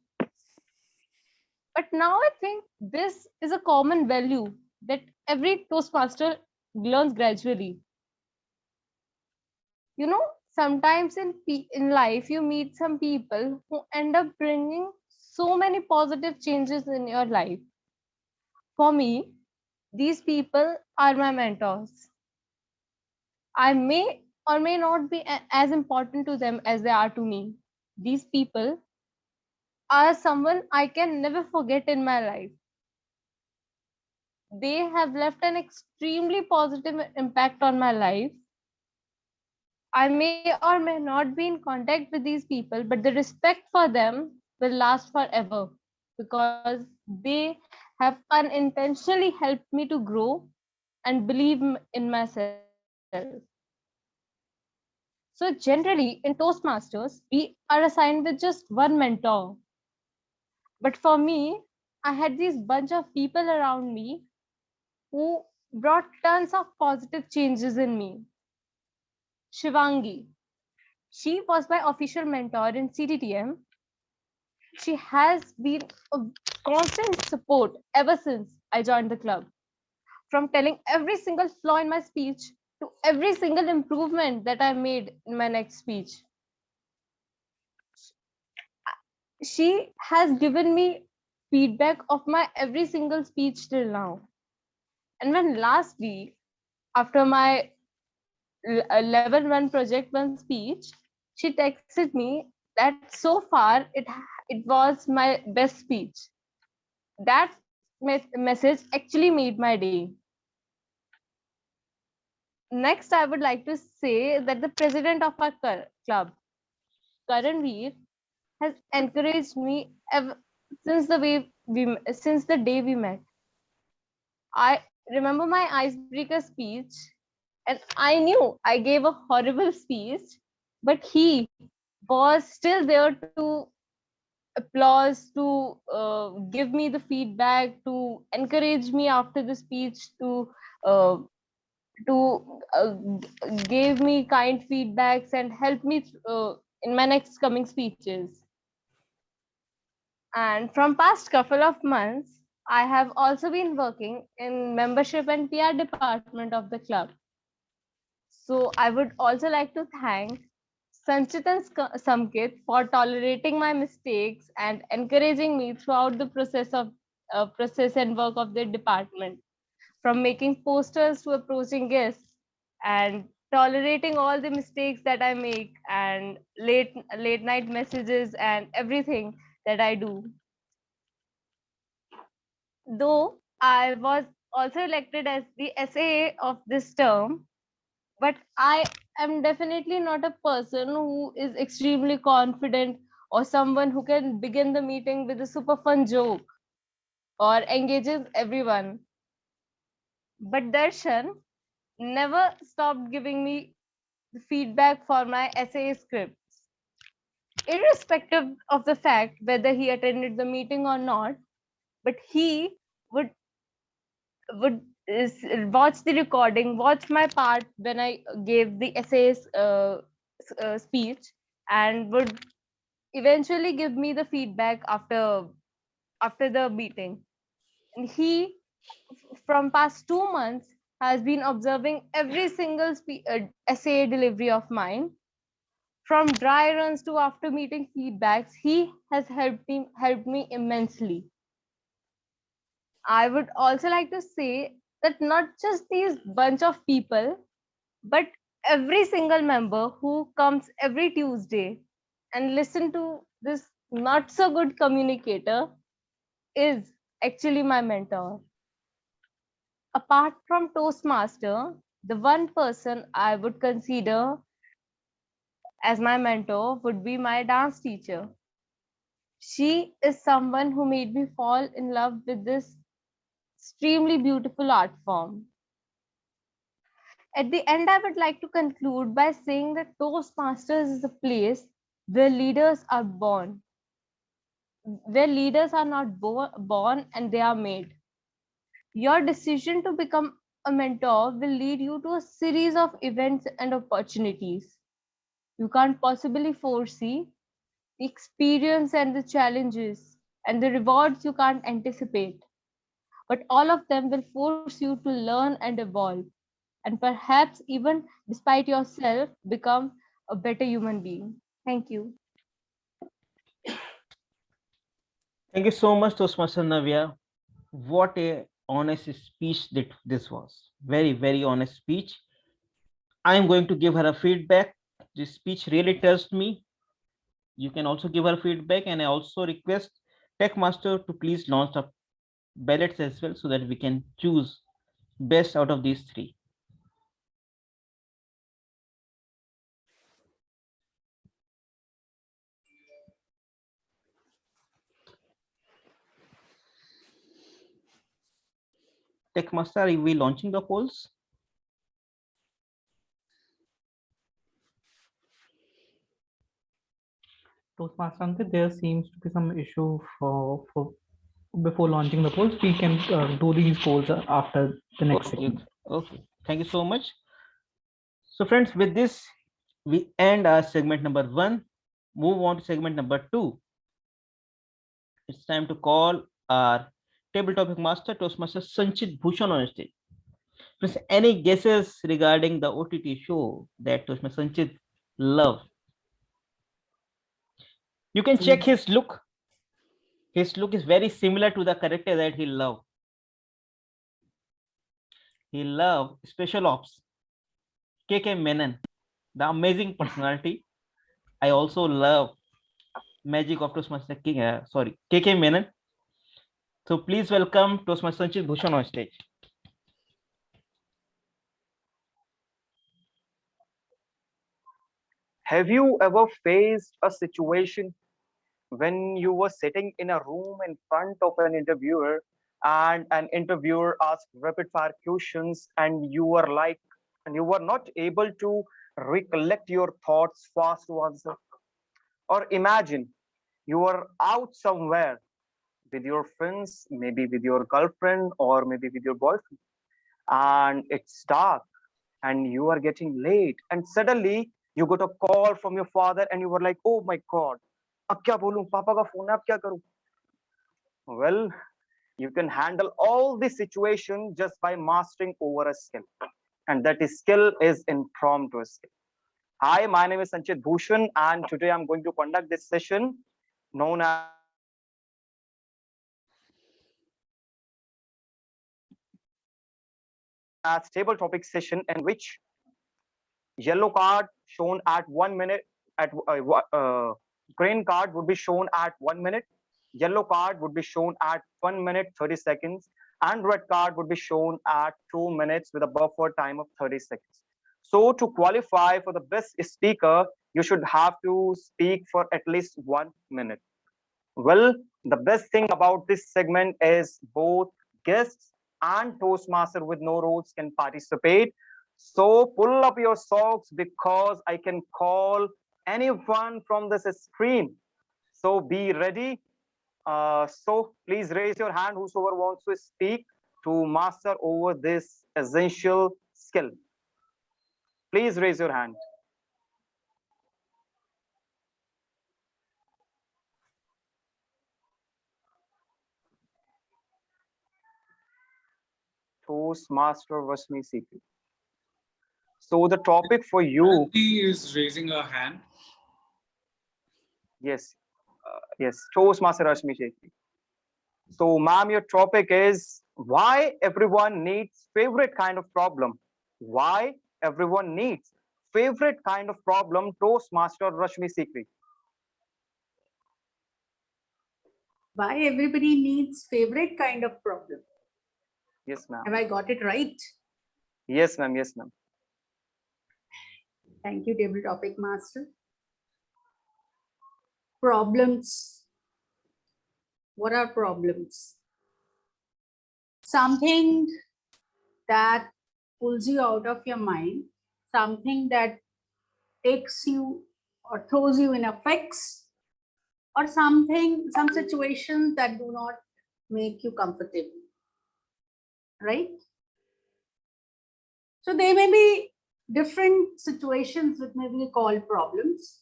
But now I think this is a common value that every Toastmaster learns gradually. You know, sometimes in life you meet some people who end up bringing so many positive changes in your life. For me, these people are my mentors. I may or may not be as important to them as they are to me. These people are someone I can never forget in my life. They have left an extremely positive impact on my life. I may or may not be in contact with these people, but the respect for them will last forever because they have unintentionally helped me to grow and believe in myself. So, generally, in Toastmasters, we are assigned with just one mentor. But for me, I had these bunch of people around me who brought tons of positive changes in me. Shivangi, she was my official mentor in CDTM. She has been a constant support ever since I joined the club. From telling every single flaw in my speech to every single improvement that I made in my next speech. She has given me feedback of my every single speech till now. And when last week, after my level 1 project 1 speech, she texted me that so far it was my best speech. That message actually made my day. Next, I would like to say that the president of our club, Karanveer, has encouraged me since the day we met. I remember my icebreaker speech, and I knew I gave a horrible speech, but he was still there to applause, to give me the feedback, to encourage me after the speech, uh, to give me kind feedbacks and help me in my next coming speeches. And from past couple of months, I have also been working in membership and PR department of the club. So I would also like to thank Sanchit and Samkit for tolerating my mistakes and encouraging me throughout the process and work of their department, from making posters to approaching guests and tolerating all the mistakes that I make and late night messages and everything that I do. Though I was also elected as the SAA of this term, but I am definitely not a person who is extremely confident or someone who can begin the meeting with a super fun joke or engages everyone. But Darshan never stopped giving me the feedback for my essay scripts. Irrespective of the fact whether he attended the meeting or not, but he would would watch the recording, watch my part when I gave the essays speech, and would eventually give me the feedback after the meeting. And he, from past 2 months, has been observing every single essay delivery of mine. From dry runs to after meeting feedbacks, he has helped me immensely. I would also like to say that not just these bunch of people, but every single member who comes every Tuesday and listen to this not so good communicator is actually my mentor. Apart from Toastmaster, the one person I would consider as my mentor would be my dance teacher. She is someone who made me fall in love with this extremely beautiful art form. At the end, I would like to conclude by saying that Toastmasters is a place where leaders are born, where leaders are not born and they are made. Your decision to become a mentor will lead you to a series of events and opportunities. You can't possibly foresee the experience and the challenges and the rewards you can't anticipate. But all of them will force you to learn and evolve, and perhaps even despite yourself, become a better human being. Thank you. Thank you so much, Toastmaster Navya. What a honest speech that this was. Very, very honest speech. I am going to give her a feedback. This speech really touched me. You can also give her feedback, and I also request Techmaster to please launch the ballots as well so that we can choose best out of these three. Techmaster, are we launching the polls? Toastmaster Ankit, there seems to be some issue for before launching the polls. We can do these polls after the next segment. Okay, thank you so much. So friends, with this, we end our segment number 1. Move on to segment number 2. It's time to call our table topic master, Toastmaster Sanchit Bhushan on stage. Friends, any guesses regarding the OTT show that Toastmaster Sanchit loves? You can check his look. His look is very similar to the character that he loves. He loves Special Ops, KK Menon, the amazing personality. I also love Magic of Toastmaster King. KK Menon. So please welcome Toastmaster Sanchit Bhushan on stage. Have you ever faced a situation when you were sitting in a room in front of an interviewer and an interviewer asked rapid fire questions and you were not able to recollect your thoughts fast to answer? Or imagine you are out somewhere with your friends, maybe with your girlfriend or maybe with your boyfriend, and it's dark and you are getting late, and suddenly you got a call from your father and you were like, oh my god, अब क्या बोलूं, पापा का phone है, अब क्या करूं? Well, you can handle all this situation just by mastering over a skill, and that skill is impromptu skill. Hi, my name is Sanchit Bhushan, and today I'm going to conduct this session known as table topic session, in which yellow card shown at 1 minute, at green card would be shown at 1 minute, yellow card would be shown at 1 minute 30 seconds, and red card would be shown at 2 minutes with a buffer time of 30 seconds. So to qualify for the best speaker, you should have to speak for at least 1 minute. Well, the best thing about this segment is both guests and Toastmaster with no rules can participate. So pull up your socks because I can call anyone from this screen. So be ready. So please raise your hand, whosoever wants to speak to master over this essential skill. Please raise your hand. Toastmaster Vasmi CP. So the topic for you is raising a hand. Yes, yes, Toastmaster Rashmi Shetty. So, ma'am, your topic is why everyone needs favorite kind of problem. Why everyone needs favorite kind of problem, Toastmaster Rashmi Sikri. Why everybody needs favorite kind of problem. Yes, ma'am. Have I got it right? Yes, ma'am. Yes, ma'am. Thank you, table topic master. Problems. What are problems? Something that pulls you out of your mind, something that takes you or throws you in a fix, or some situations that do not make you comfortable, right? So they may be different situations which may be called problems.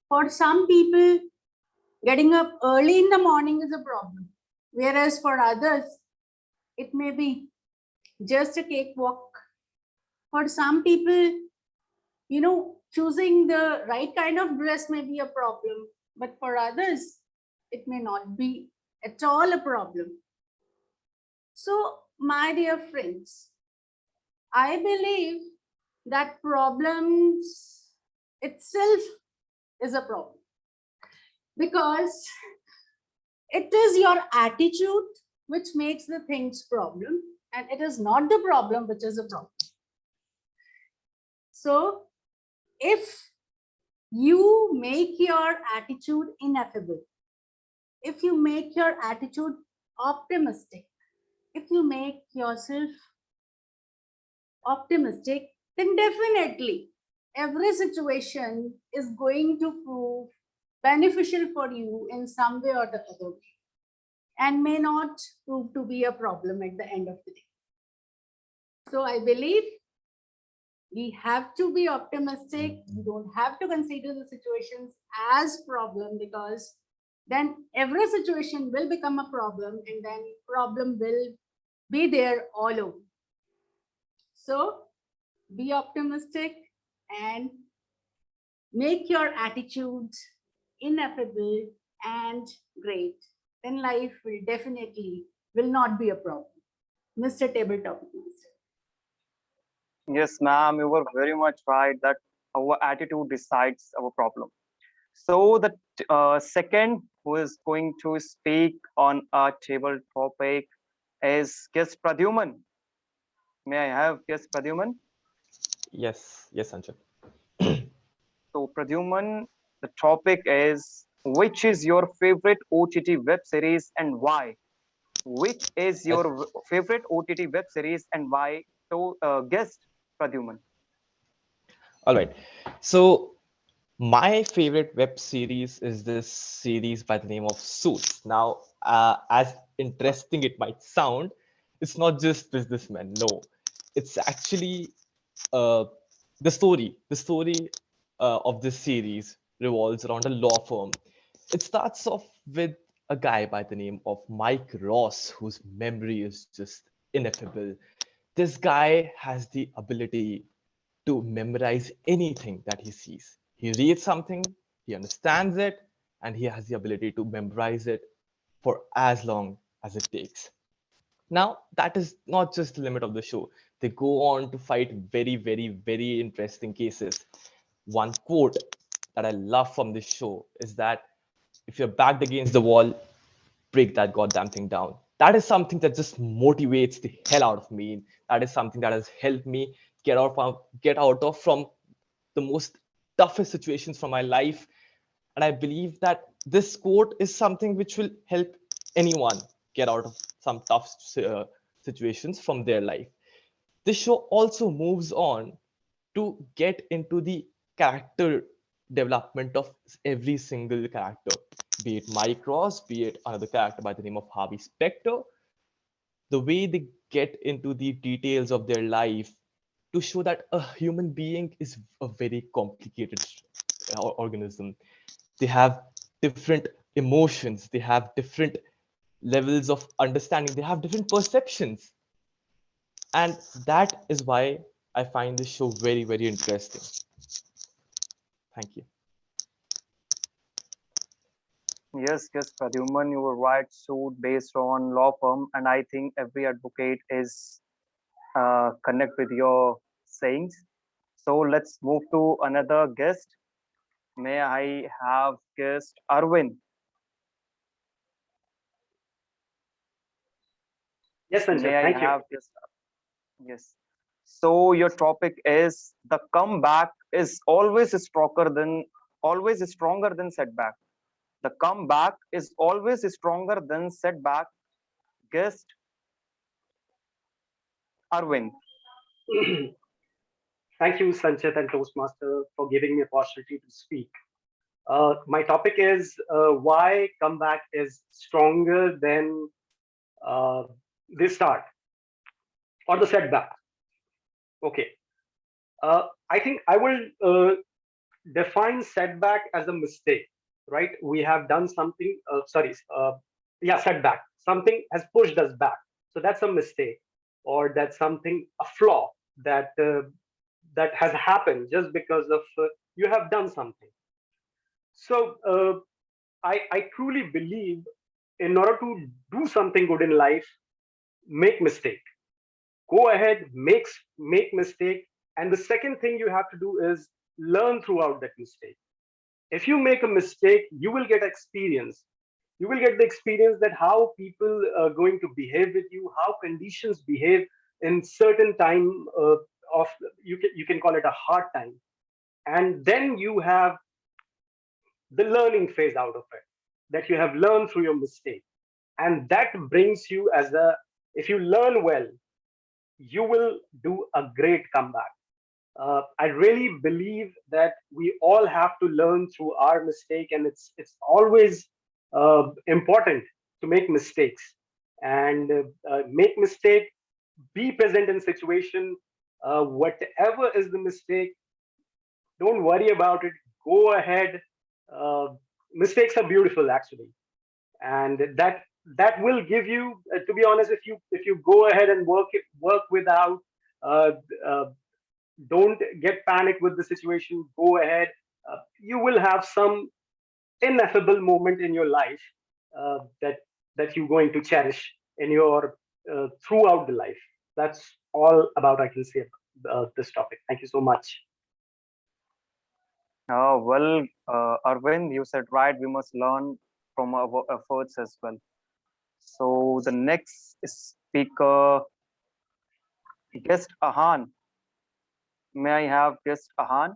For some people, getting up early in the morning is a problem, whereas for others, it may be just a cakewalk. For some people, choosing the right kind of dress may be a problem, but for others, it may not be at all a problem. So, my dear friends, I believe that problems itself is a problem because it is your attitude which makes the things problem, and it is not the problem which is a problem. So, if you make your attitude ineffable, if you make your attitude optimistic, if you make yourself optimistic, then definitely every situation is going to prove beneficial for you in some way or the other way, and may not prove to be a problem at the end of the day. So I believe we have to be optimistic. We don't have to consider the situations as problem, because then every situation will become a problem, and then problem will be there all over. So be optimistic and make your attitude ineffable and great. Then life will not be a problem. Mr. Tabletop Master. Yes, ma'am, you were very much right that our attitude decides our problem. So the second who is going to speak on our table topic is guest Pradyuman. May I have guest Pradyuman? Yes, Sanjay. So Pradyuman, the topic is, which is your favorite OTT web series and why? Which is your favorite OTT web series and why? So guest Pradyuman. All right. So my favorite web series is this series by the name of Suits. Now, as interesting it might sound, it's not just businessmen. No, it's actually the story. The story of this series revolves around a law firm. It starts off with a guy by the name of Mike Ross, whose memory is just ineffable. This guy has the ability to memorize anything that he sees. He reads something, he understands it, and he has the ability to memorize it for as long as it takes. Now, that is not just the limit of the show. They go on to fight very, very, very interesting cases. One quote that I love from this show is that if you're backed against the wall, break that goddamn thing down. That is something that just motivates the hell out of me. That is something that has helped me get out of from the most toughest situations from my life. And I believe that this quote is something which will help anyone get out of some tough situations from their life. This show also moves on to get into the character development of every single character, be it Mike Ross, be it another character by the name of Harvey Specter. The way they get into the details of their life to show that a human being is a very complicated organism. They have different emotions, they have different levels of understanding, they have different perceptions. And that is why I find this show very, very interesting. Thank you. Yes, Pradyuman, you were right. Suit based on law firm, and I think every advocate is connect with your sayings. So let's move to another guest. May I have guest Arvind? Yes, May Sanjay, I thank you. have guest? Yes. So your topic is the comeback is always stronger than setback. The comeback is always stronger than setback. Guest Arvind. Thank you, Sanchit and Toastmaster, for giving me opportunity to speak. My topic is why comeback is stronger than uh, the start or the setback. Okay. I think I will define setback as a mistake, right? We have done something, yeah, setback. Something has pushed us back. So that's a mistake, or that's something, a flaw that that has happened just because of you have done something. So I truly believe in order to do something good in life, make mistake. Go ahead, make mistake. And the second thing you have to do is learn throughout that mistake. If you make a mistake, you will get experience. You will get the experience that how people are going to behave with you, how conditions behave in certain time of you can call it a hard time, and then you have the learning phase out of it, that you have learned through your mistake, and that brings you as a, if you learn well, you will do a great comeback. I really believe that we all have to learn through our mistake, and it's always important to make mistakes and make mistake. Be present in situation. Whatever is the mistake, don't worry about it. Go ahead. Uh, Mistakes are beautiful, actually, and that will give you. To be honest, if you go ahead and work without. Uh, uh, don't get panicked with the situation. Go ahead. You will have some ineffable moment in your life that you're going to cherish in your throughout the life. That's all about I can say about this topic. Thank you so much. Arvind, you said right. We must learn from our efforts as well. So the next speaker, guest Ahan. May I have guest Ahan?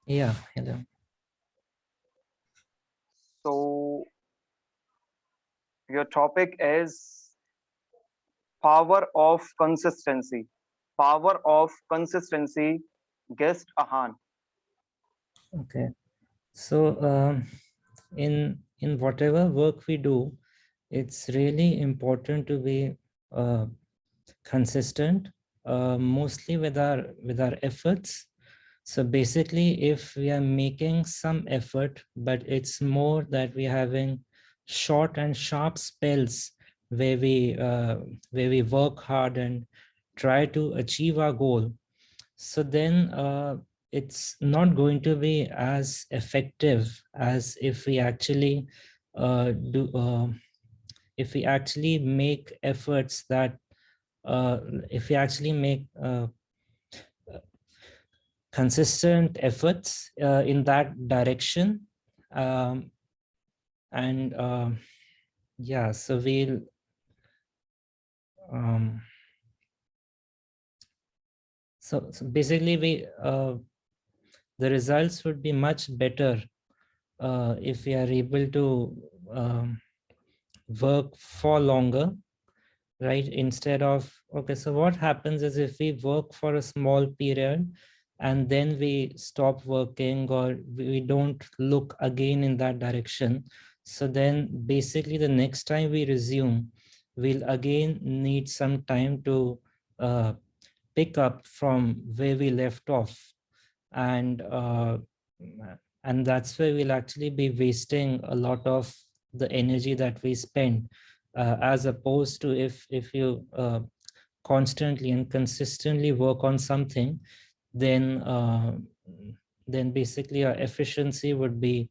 Yeah, hello. So your topic is power of consistency. Power of consistency. Guest Ahan. Okay. So in whatever work we do, it's really important to be consistent, mostly with our efforts. So basically, if we are making some effort, but it's more that we're having short and sharp spells where we work hard and try to achieve our goal, so then it's not going to be as effective as if we actually if we actually make efforts that if we actually make consistent efforts in that direction, um, and yeah, so we'll so basically the results would be much better if we are able to work for longer, right? Instead of, okay, so what happens is if we work for a small period and then we stop working or we don't look again in that direction, so then basically the next time we resume, we'll again need some time to pick up from where we left off, and that's where we'll actually be wasting a lot of the energy that we spend, as opposed to if you constantly and consistently work on something, then basically our efficiency would be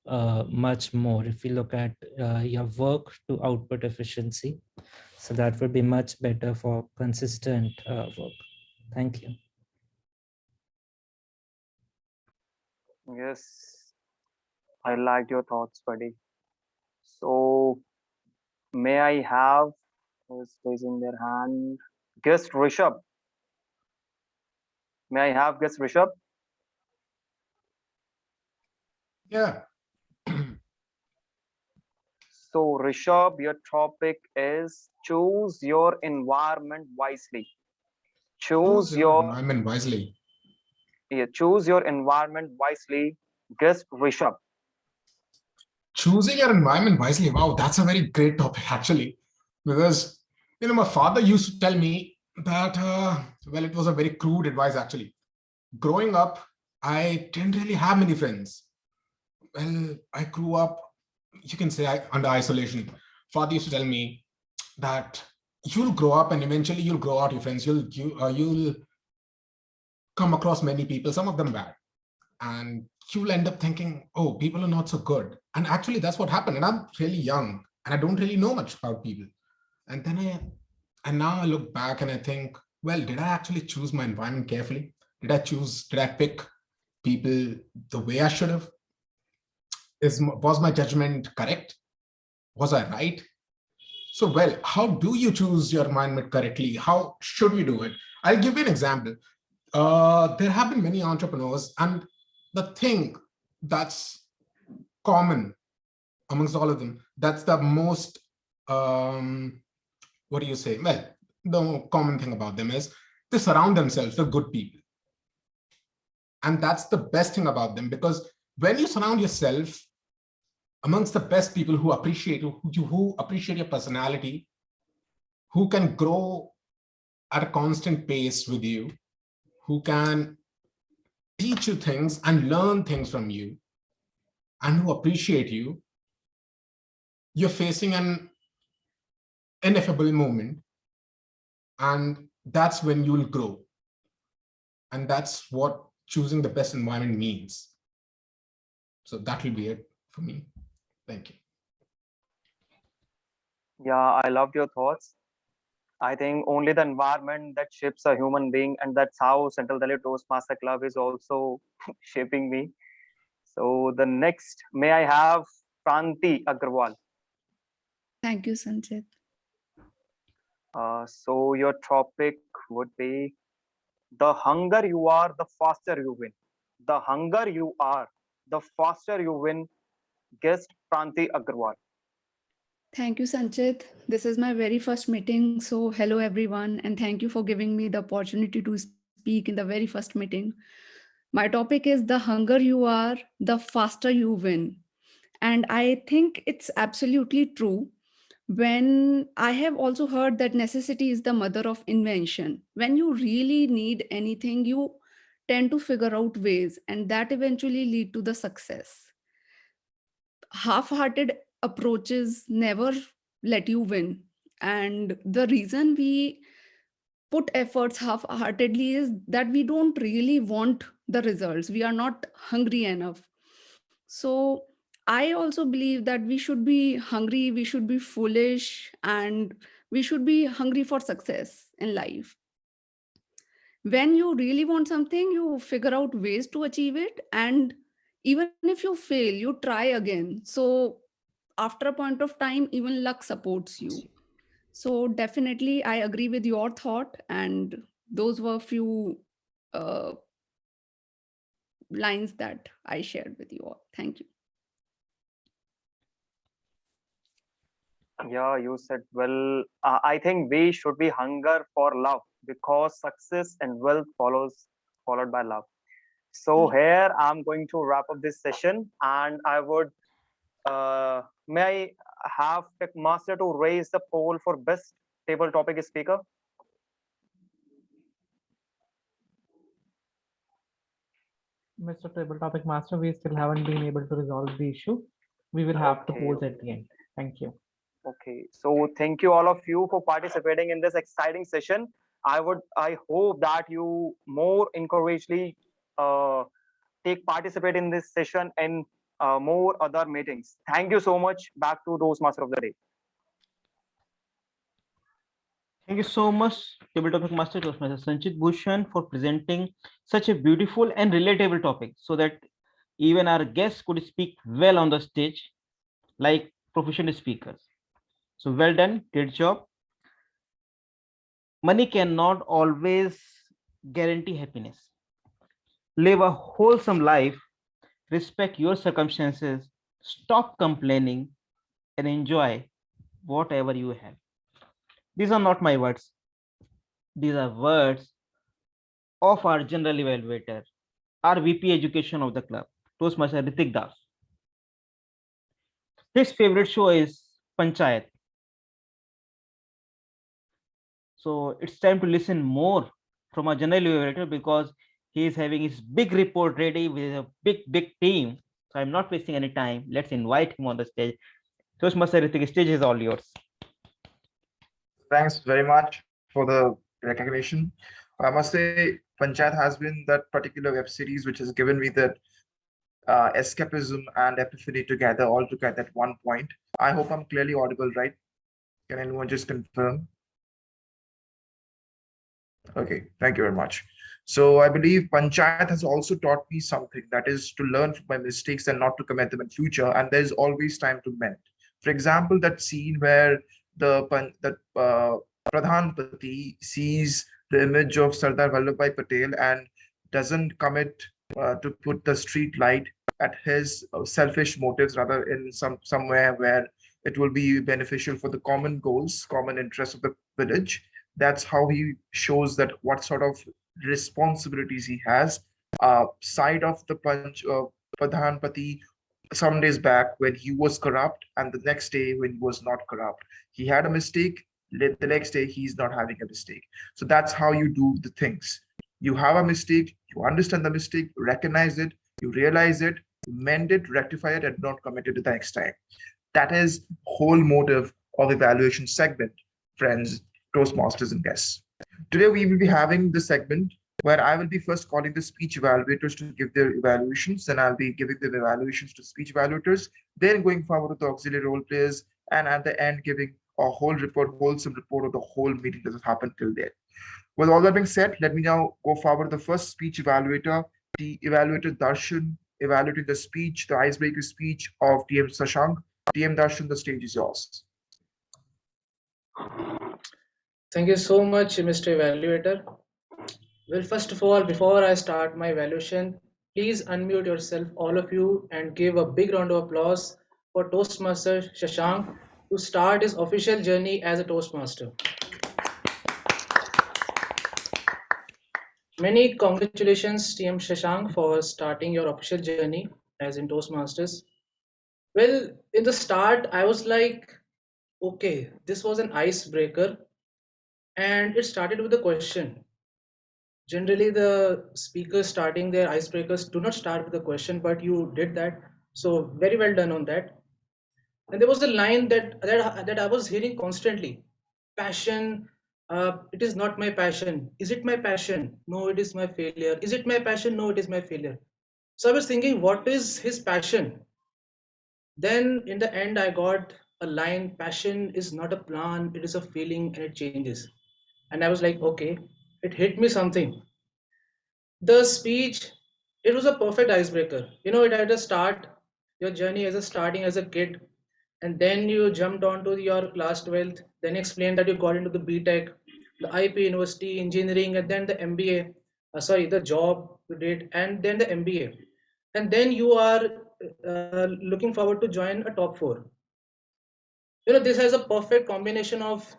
much more if we look at your work to output efficiency. So that would be much better for consistent work. Thank you. Yes, I liked your thoughts, buddy. So, may I have who is raising their hand? Guest Rishabh. May I have guest Rishabh? Yeah. So, Rishabh, your topic is choose your environment wisely. Choose Choose your your environment wisely. choose your environment wisely. Guest Rishabh. Choosing your environment wisely. Wow, that's a very great topic, actually. Because, my father used to tell me that, well, it was a very crude advice, actually. Growing up, I didn't really have many friends. Well, I grew up, you can say, under isolation. Father used to tell me that you'll grow up and eventually you'll grow out your friends. You'll come across many people, some of them bad, and you'll end up thinking, oh, people are not so good. And actually, that's what happened. And I'm really young and I don't really know much about people. And and now I look back and I think, well, did I actually choose my environment carefully? Did I pick people the way I should have? Was my judgment correct? Was I right? So, well, how do you choose your environment correctly? How should we do it? I'll give you an example. There have been many entrepreneurs, and the thing that's common amongst all of them, that's the most, what do you say? Well, the common thing about them is they surround themselves with good people. And that's the best thing about them, because when you surround yourself amongst the best people who appreciate you, who appreciate your personality, who can grow at a constant pace with you, who can teach you things and learn things from you, and who appreciate you, you're facing an ineffable moment, and that's when you'll grow. And that's what choosing the best environment means. So that will be it for me. Thank you. Yeah, I loved your thoughts. I think only the environment that shapes a human being, and that's how Central Delhi Toastmaster Club is also shaping me. So the next, may I have Pranti Agarwal? Thank you, Sanjit. So your topic would be the hunger you are, the faster you win. The hunger you are, the faster you win. Guest Pranti Agarwal. Thank you, Sanchit. This is my very first meeting. So, hello, everyone, and thank you for giving me the opportunity to speak in the very first meeting. My topic is the hunger you are, the faster you win. And I think it's absolutely true. When I have also heard that necessity is the mother of invention. When you really need anything, you tend to figure out ways, and that eventually lead to the success. Half-hearted approaches never let you win, and the reason we put efforts half-heartedly is that we don't really want the results. We are not hungry enough. So I also believe that we should be hungry, we should be foolish, and we should be hungry for success in life. When you really want something, you figure out ways to achieve it, and even if you fail, you try again. So after a point of time, even luck supports you. So definitely I agree with your thought, and those were few uh, lines that I shared with you all. Thank you. Yeah, you said well. I think we should be hunger for love, because success and wealth followed by love. So here I'm going to wrap up this session, and I would may I have Tech Master to raise the poll for best table topic speaker? Mr. Table Topic Master, we still haven't been able to resolve the issue. We will have the polls at the end. Thank you. Okay, so thank you all of you for participating in this exciting session. I hope that you more encouragedly participate in this session and more other meetings. Thank you so much. Back to Toastmaster of the day. Thank you so much, Table Topic Master Toastmaster Sanchit Bhushan, for presenting such a beautiful and relatable topic so that even our guests could speak well on the stage like professional speakers. So well done, great job. Money cannot always guarantee happiness. Live a wholesome life, respect your circumstances, stop complaining, and enjoy whatever you have. These are not my words. These are words of our general evaluator, our VP Education of the club, Toastmaster Ritik Das. His favorite show is Panchayat. So it's time to listen more from our general evaluator because he is having his big report ready with a big team. So I'm not wasting any time. Let's invite him on the stage. Toastmaster Ritik, stage is all yours. Thanks very much for the recognition. I must say, Panchayat has been that particular web series which has given me that escapism and epiphany together, all together at one point. I hope I'm clearly audible, right? Can anyone just confirm? Okay, thank you very much. So I believe Panchayat has also taught me something, that is to learn from my mistakes and not to commit them in future. And there's always time to mend. For example, that scene where Pradhan Pati sees the image of Sardar Vallabhbhai Patel and doesn't commit to put the street light at his selfish motives, rather in somewhere where it will be beneficial for the common goals, common interests of the village. That's how he shows that what sort of responsibilities he has. Side of the Pradhan Pati some days back when he was corrupt, and the next day when he was not corrupt. He had a mistake, the next day he's not having a mistake. So that's how you do the things. You have a mistake, you understand the mistake, recognize it, you realize it, mend it, rectify it, and not commit it the next time. That is whole motive of evaluation segment, friends, Toastmasters and guests. Today we will be having the segment where I will be first calling the speech evaluators to give their evaluations, then I'll be giving them evaluations to speech evaluators, then going forward with the auxiliary role players, and at the end giving a wholesome report of the whole meeting that has happened till there. With all that being said, let me now go forward with the first speech evaluator, the evaluator Darshan, evaluating the speech, the icebreaker speech of TM Sashank. TM Darshan, the stage is yours. Thank you so much, Mr. Evaluator. Well, first of all, before I start my evaluation, please unmute yourself, all of you, and give a big round of applause for Toastmaster Shashank to start his official journey as a Toastmaster. Many congratulations, TM Shashank, for starting your official journey as in Toastmasters. Well, in the start, I was like, okay, this was an icebreaker, and it started with a question. Generally, the speakers starting their icebreakers do not start with a question, but you did that. So very well done on that. And there was a line that I was hearing constantly. Passion, it is not my passion. Is it my passion? No, it is my failure. Is it my passion? No, it is my failure. So I was thinking, what is his passion? Then in the end, I got a line, passion is not a plan, it is a feeling and it changes. And I was like, okay, it hit me something. The speech, it was a perfect icebreaker. You know, it had a start, your journey as a starting as a kid, and then you jumped on to your class 12th, then explained that you got into the BTech, the IP University, engineering, and then the MBA, the job you did, and then the MBA. And then you are looking forward to join a top four. You know, this has a perfect combination of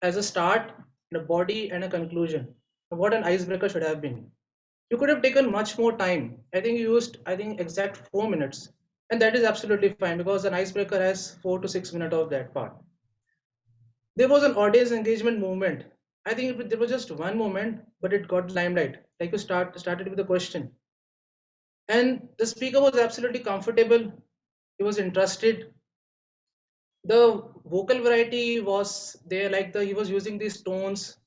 as a start, a body, and a conclusion. What an icebreaker should have been. You could have taken much more time. I think you used, exact 4 minutes. And that is absolutely fine because an icebreaker has 4 to 6 minutes of that part. There was an audience engagement movement. I think there was just one moment, but it got limelight. Like you started with a question. And the speaker was absolutely comfortable. He was interested. The vocal variety was there, like he was using these tones,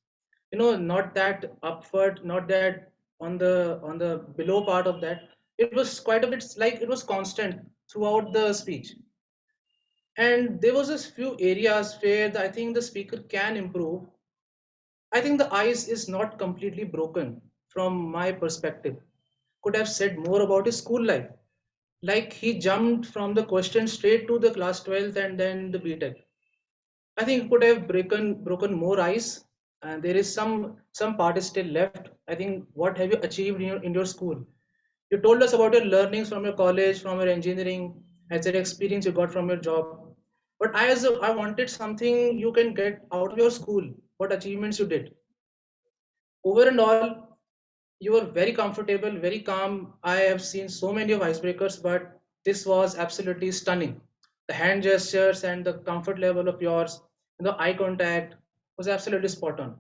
not that upward, not that on the below part of that. It was quite a bit like it was constant. throughout the speech. And there was a few areas where I think the speaker can improve. I think the ice is not completely broken from my perspective. Could have said more about his school life. Like he jumped from the question straight to the class 12th and then the BTech. I think it could have broken more ice, and there is some part is still left. I think what have you achieved in your school? You told us about your learnings from your college, from your engineering, as an experience you got from your job. But I wanted something you can get out of your school. What achievements you did. Over and all, you were very comfortable, very calm. I have seen so many of icebreakers, but this was absolutely stunning. The hand gestures and the comfort level of yours, and the eye contact was absolutely spot on.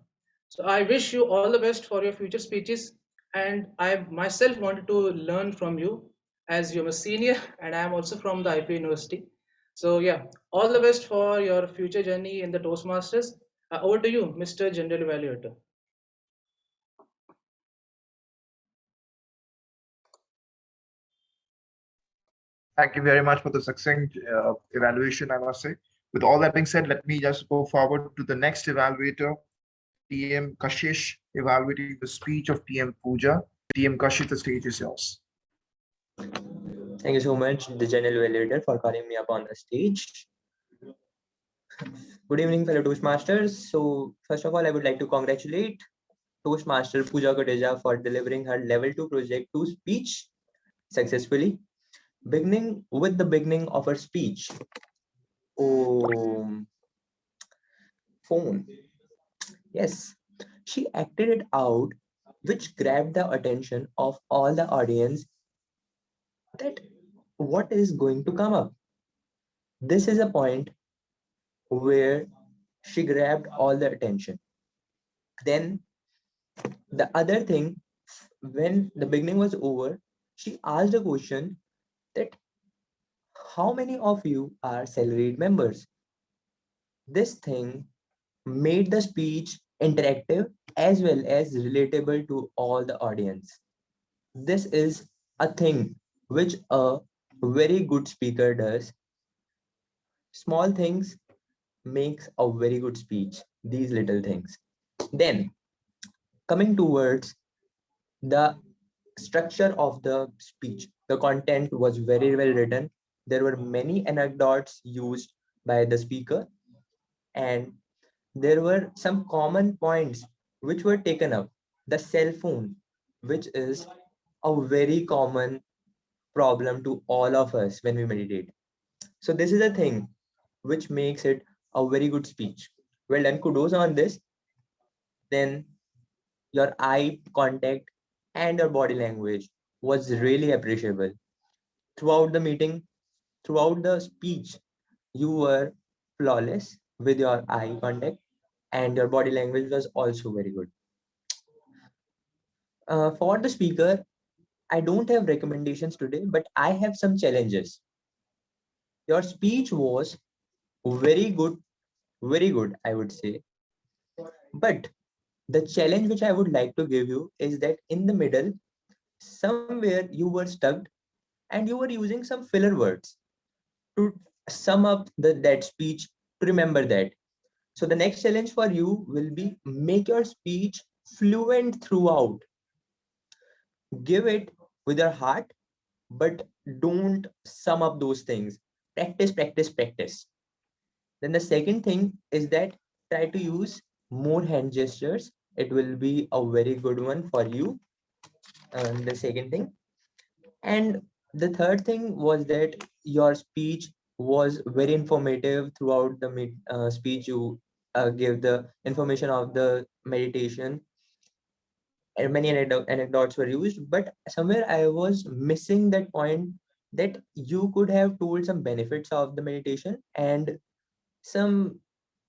So I wish you all the best for your future speeches. And I myself wanted to learn from you as you're a senior and I am also from the IP University. So yeah, all the best for your future journey in the Toastmasters. Over to you, Mr. General Evaluator. Thank you very much for the succinct evaluation, I must say. With all that being said, let me just go forward to the next evaluator, TM Kashish, evaluating the speech of TM Pooja. TM Kashish, the stage is yours. Thank you so much, the General Evaluator, for calling me up on the stage. Good evening, fellow Toastmasters. So, first of all, I would like to congratulate Toastmaster Pooja Koteja for delivering her Level 2 Project 2 speech successfully. Beginning with the beginning of her speech. Oh, phone. Yes, she acted it out, which grabbed the attention of all the audience that what is going to come up. This is a point where she grabbed all the attention. Then the other thing, when the beginning was over, she asked a question that how many of you are salaried members? This thing made the speech interactive as well as relatable to all the audience. This is a thing which a very good speaker does. Small things makes a very good speech, these little things. Then coming towards the structure of the speech, the content was very well written. There were many anecdotes used by the speaker, and there were some common points which were taken up. The cell phone, which is a very common problem to all of us when we meditate. So this is a thing which makes it a very good speech. Well done, kudos on this. Then your eye contact and your body language was really appreciable. Throughout the meeting, throughout the speech, you were flawless with your eye contact and your body language was also very good. For the speaker, I don't have recommendations today, but I have some challenges. Your speech was very good, I would say. But the challenge which I would like to give you is that in the middle, somewhere you were stuck and you were using some filler words to sum up that speech to remember that. So the next challenge for you will be make your speech fluent throughout. Give it with your heart, but don't sum up those things. Practice, practice, practice. Then the second thing is that try to use more hand gestures. It will be a very good one for you. The second thing. And the third thing was that your speech was very informative throughout the speech. You gave the information of the meditation and many anecdotes were used, but somewhere I was missing that point that you could have told some benefits of the meditation and some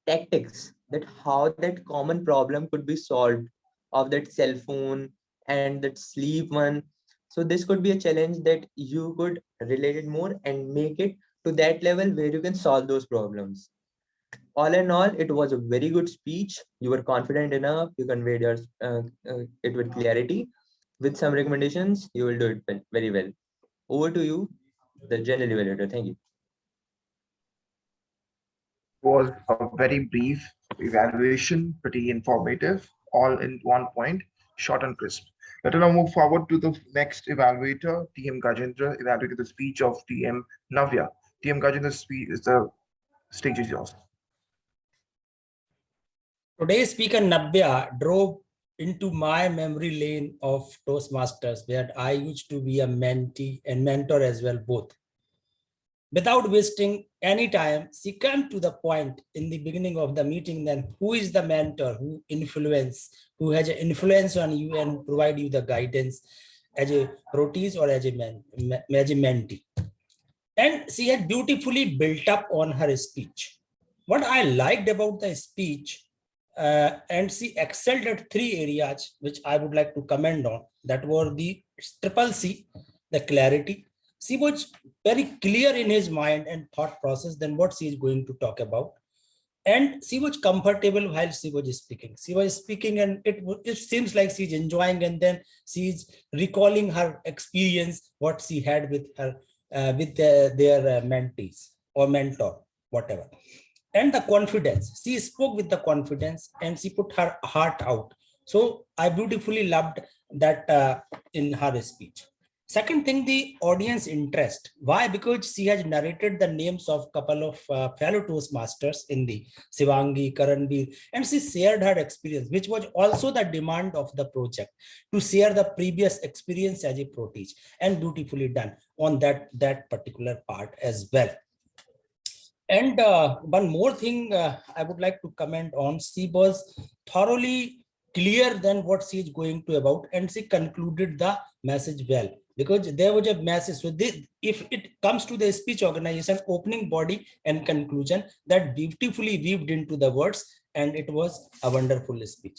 tactics that how that common problem could be solved of that cell phone and that sleep one. So this could be a challenge that you could relate it more and make it to that level where you can solve those problems. All in all, it was a very good speech. You were confident enough. You conveyed it with clarity. With some recommendations, you will do it very well. Over to you, the general evaluator. Thank you. Was a very brief evaluation, pretty informative, all in one point, short and crisp. Let us now move forward to the next evaluator, TM Gajendra, evaluating the speech of TM Navya. TM Gajendra's speech is the stage is yours. Today's speaker Navya drove into my memory lane of Toastmasters, where I used to be a mentee and mentor as well, both. Without wasting any time, she came to the point in the beginning of the meeting, then who is the mentor, who has an influence on you and provide you the guidance as a protease or as a mentee. And she had beautifully built up on her speech. What I liked about the speech, and she excelled at 3 areas, which I would like to comment on. That were the triple C, the clarity. She was very clear in his mind and thought process than what she is going to talk about. And she was comfortable while she was speaking. She was speaking and it seems like she's enjoying, and then she's recalling her experience, what she had with her, their mentees or mentor, whatever. And the confidence, she spoke with the confidence and she put her heart out. So I beautifully loved that in her speech. Second thing, the audience interest. Why? Because she has narrated the names of couple of fellow Toastmasters in the Shivangi, Karanveer, and she shared her experience, which was also the demand of the project, to share the previous experience as a protege, and beautifully done on that particular part as well. And one more thing I would like to comment on, she was thoroughly clear than what she is going to about, and she concluded the message well, because there was a message. So if it comes to the speech organization, opening body and conclusion, that beautifully weaved into the words, and it was a wonderful speech.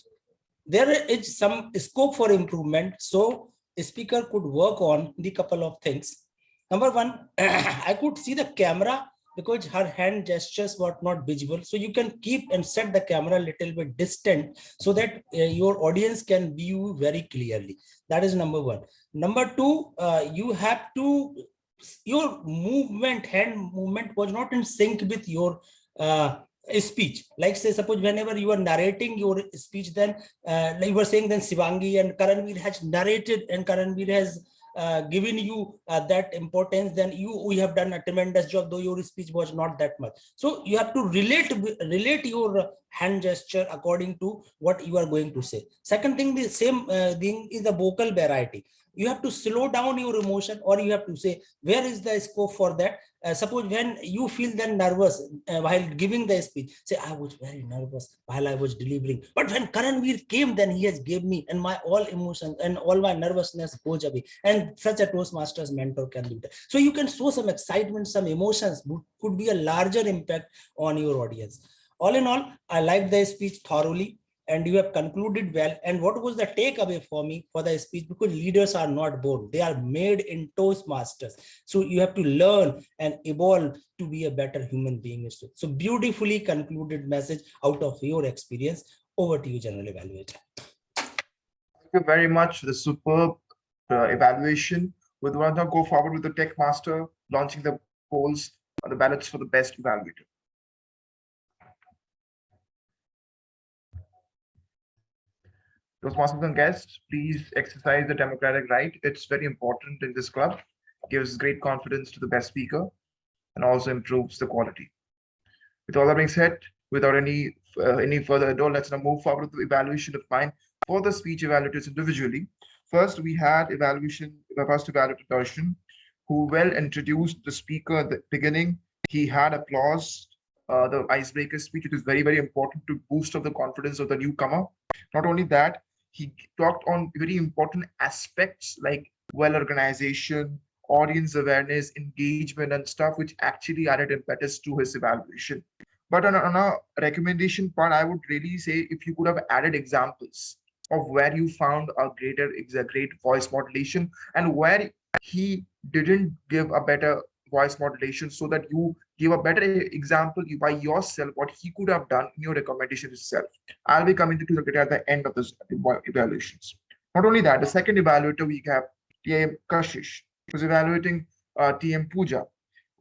There is some scope for improvement, so a speaker could work on the couple of things. Number one, I could see the camera because her hand gestures were not visible. So you can keep and set the camera a little bit distant so that your audience can view very clearly. That is number one. Number two, you have to, your movement, hand movement was not in sync with your speech. Like say, suppose whenever you are narrating your speech, then like you were saying, then Shivangi and Karanveer has narrated, and Karanveer has given you that importance, then we have done a tremendous job, though your speech was not that much. So you have to relate your hand gesture according to what you are going to say. Second thing, the same thing is the vocal variety. You have to slow down your emotion, or you have to say where is the scope for that. Suppose when you feel then nervous while giving the speech, say I was very nervous while I was delivering, but when Karanveer came, then he has gave me, and my all emotions and all my nervousness goes away. And such a Toastmasters mentor can do that. So you can show some excitement, some emotions, could be a larger impact on your audience. All in all, I liked the speech thoroughly, and you have concluded well. And what was the takeaway for me for the speech? Because leaders are not born, they are made in Toastmasters. So you have to learn and evolve to be a better human being. So beautifully concluded message out of your experience. Over to you, General Evaluator. Thank you very much. The superb evaluation. With one now go forward with the Tech Master launching the polls, the ballots for the best evaluator. Toastmasters and guests, please exercise the democratic right. It's very important in this club. Gives great confidence to the best speaker and also improves the quality. With all that being said, without any further ado, let's now move forward to the evaluation of mine for the speech evaluators individually. First, we had the first evaluator Darshan, who well introduced the speaker at the beginning. He had applause, the icebreaker speech. It is very, very important to boost up the confidence of the newcomer. Not only that, he talked on very important aspects like well organization, audience awareness, engagement, and stuff, which actually added impetus to his evaluation. But on a recommendation part, I would really say if you could have added examples of where you found a great voice modulation and where he didn't give a better voice modulation, so that you give a better example by yourself what he could have done in your recommendation itself. I'll be coming to that at the end of this evaluations. Not only that, the second evaluator we have TM Kashish, who's evaluating TM Pooja.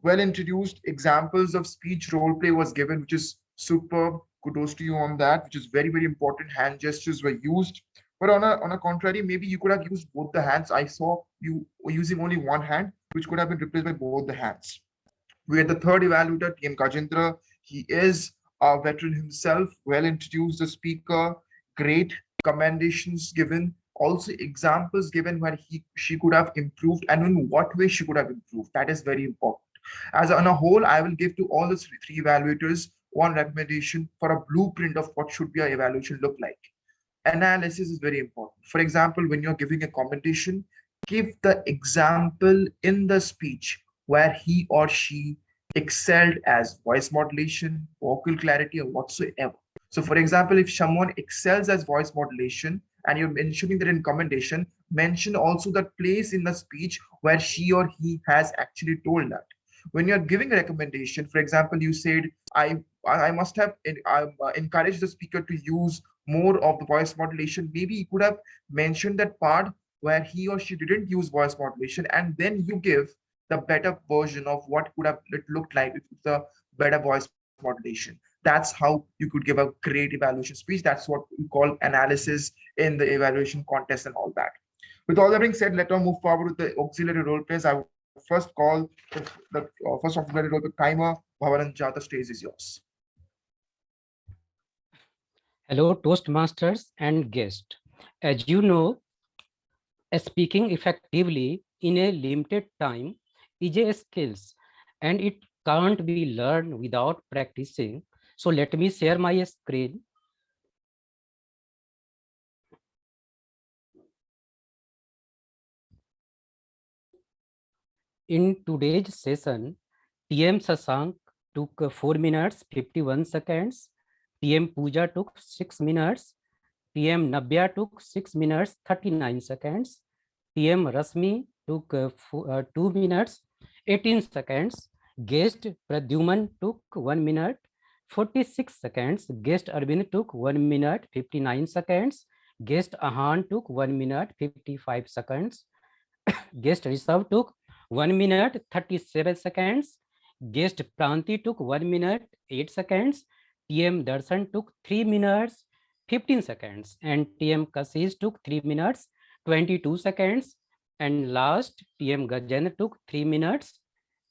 Well introduced, examples of speech role play was given, which is superb. Kudos to you on that, which is very, very important. Hand gestures were used. But on a contrary, maybe you could have used both the hands. I saw you were using only one hand, which could have been replaced by both the hands. We had the third evaluator, TM Kajendra. He is a veteran himself, well introduced, the speaker, great commendations given, also examples given where she could have improved and in what way she could have improved. That is very important. As on a whole, I will give to all the three evaluators one recommendation for a blueprint of what should be our evaluation look like. Analysis is very important. For example, when you're giving a commendation, give the example in the speech where he or she excelled as voice modulation, vocal clarity, or whatsoever. So, for example, if someone excels as voice modulation and you're mentioning that in commendation, mention also that place in the speech where she or he has actually told that. When you're giving a recommendation, for example, you said, I must have encouraged the speaker to use more of the voice modulation. Maybe he could have mentioned that part where he or she didn't use voice modulation, and then you give the better version of what could have it looked like with the better voice modulation. That's how you could give a great evaluation speech. That's what we call analysis in the evaluation contest and all that. With all that being said, let us move forward with the auxiliary role plays. I would first call the first auxiliary role play timer. Bhavananja, the stage is yours. Hello, Toastmasters and guests. As you know, speaking effectively in a limited time is a skill, and it can't be learned without practicing. So let me share my screen. In today's session, TM Sasank took 4 minutes 51 seconds, TM Pooja took 6 minutes, TM Nabya took 6 minutes 39 seconds, TM Rasmi took 2 minutes 18 seconds, guest Pradyuman took 1 minute 46 seconds, guest Arvind took 1 minute 59 seconds, guest Ahan took 1 minute 55 seconds, guest Rishabh took 1 minute 37 seconds, guest Pranti took 1 minute 8 seconds, TM Darshan took 3 minutes 15 seconds, and TM Kashish took 3 minutes 22 seconds, and last TM Gajendra took 3 minutes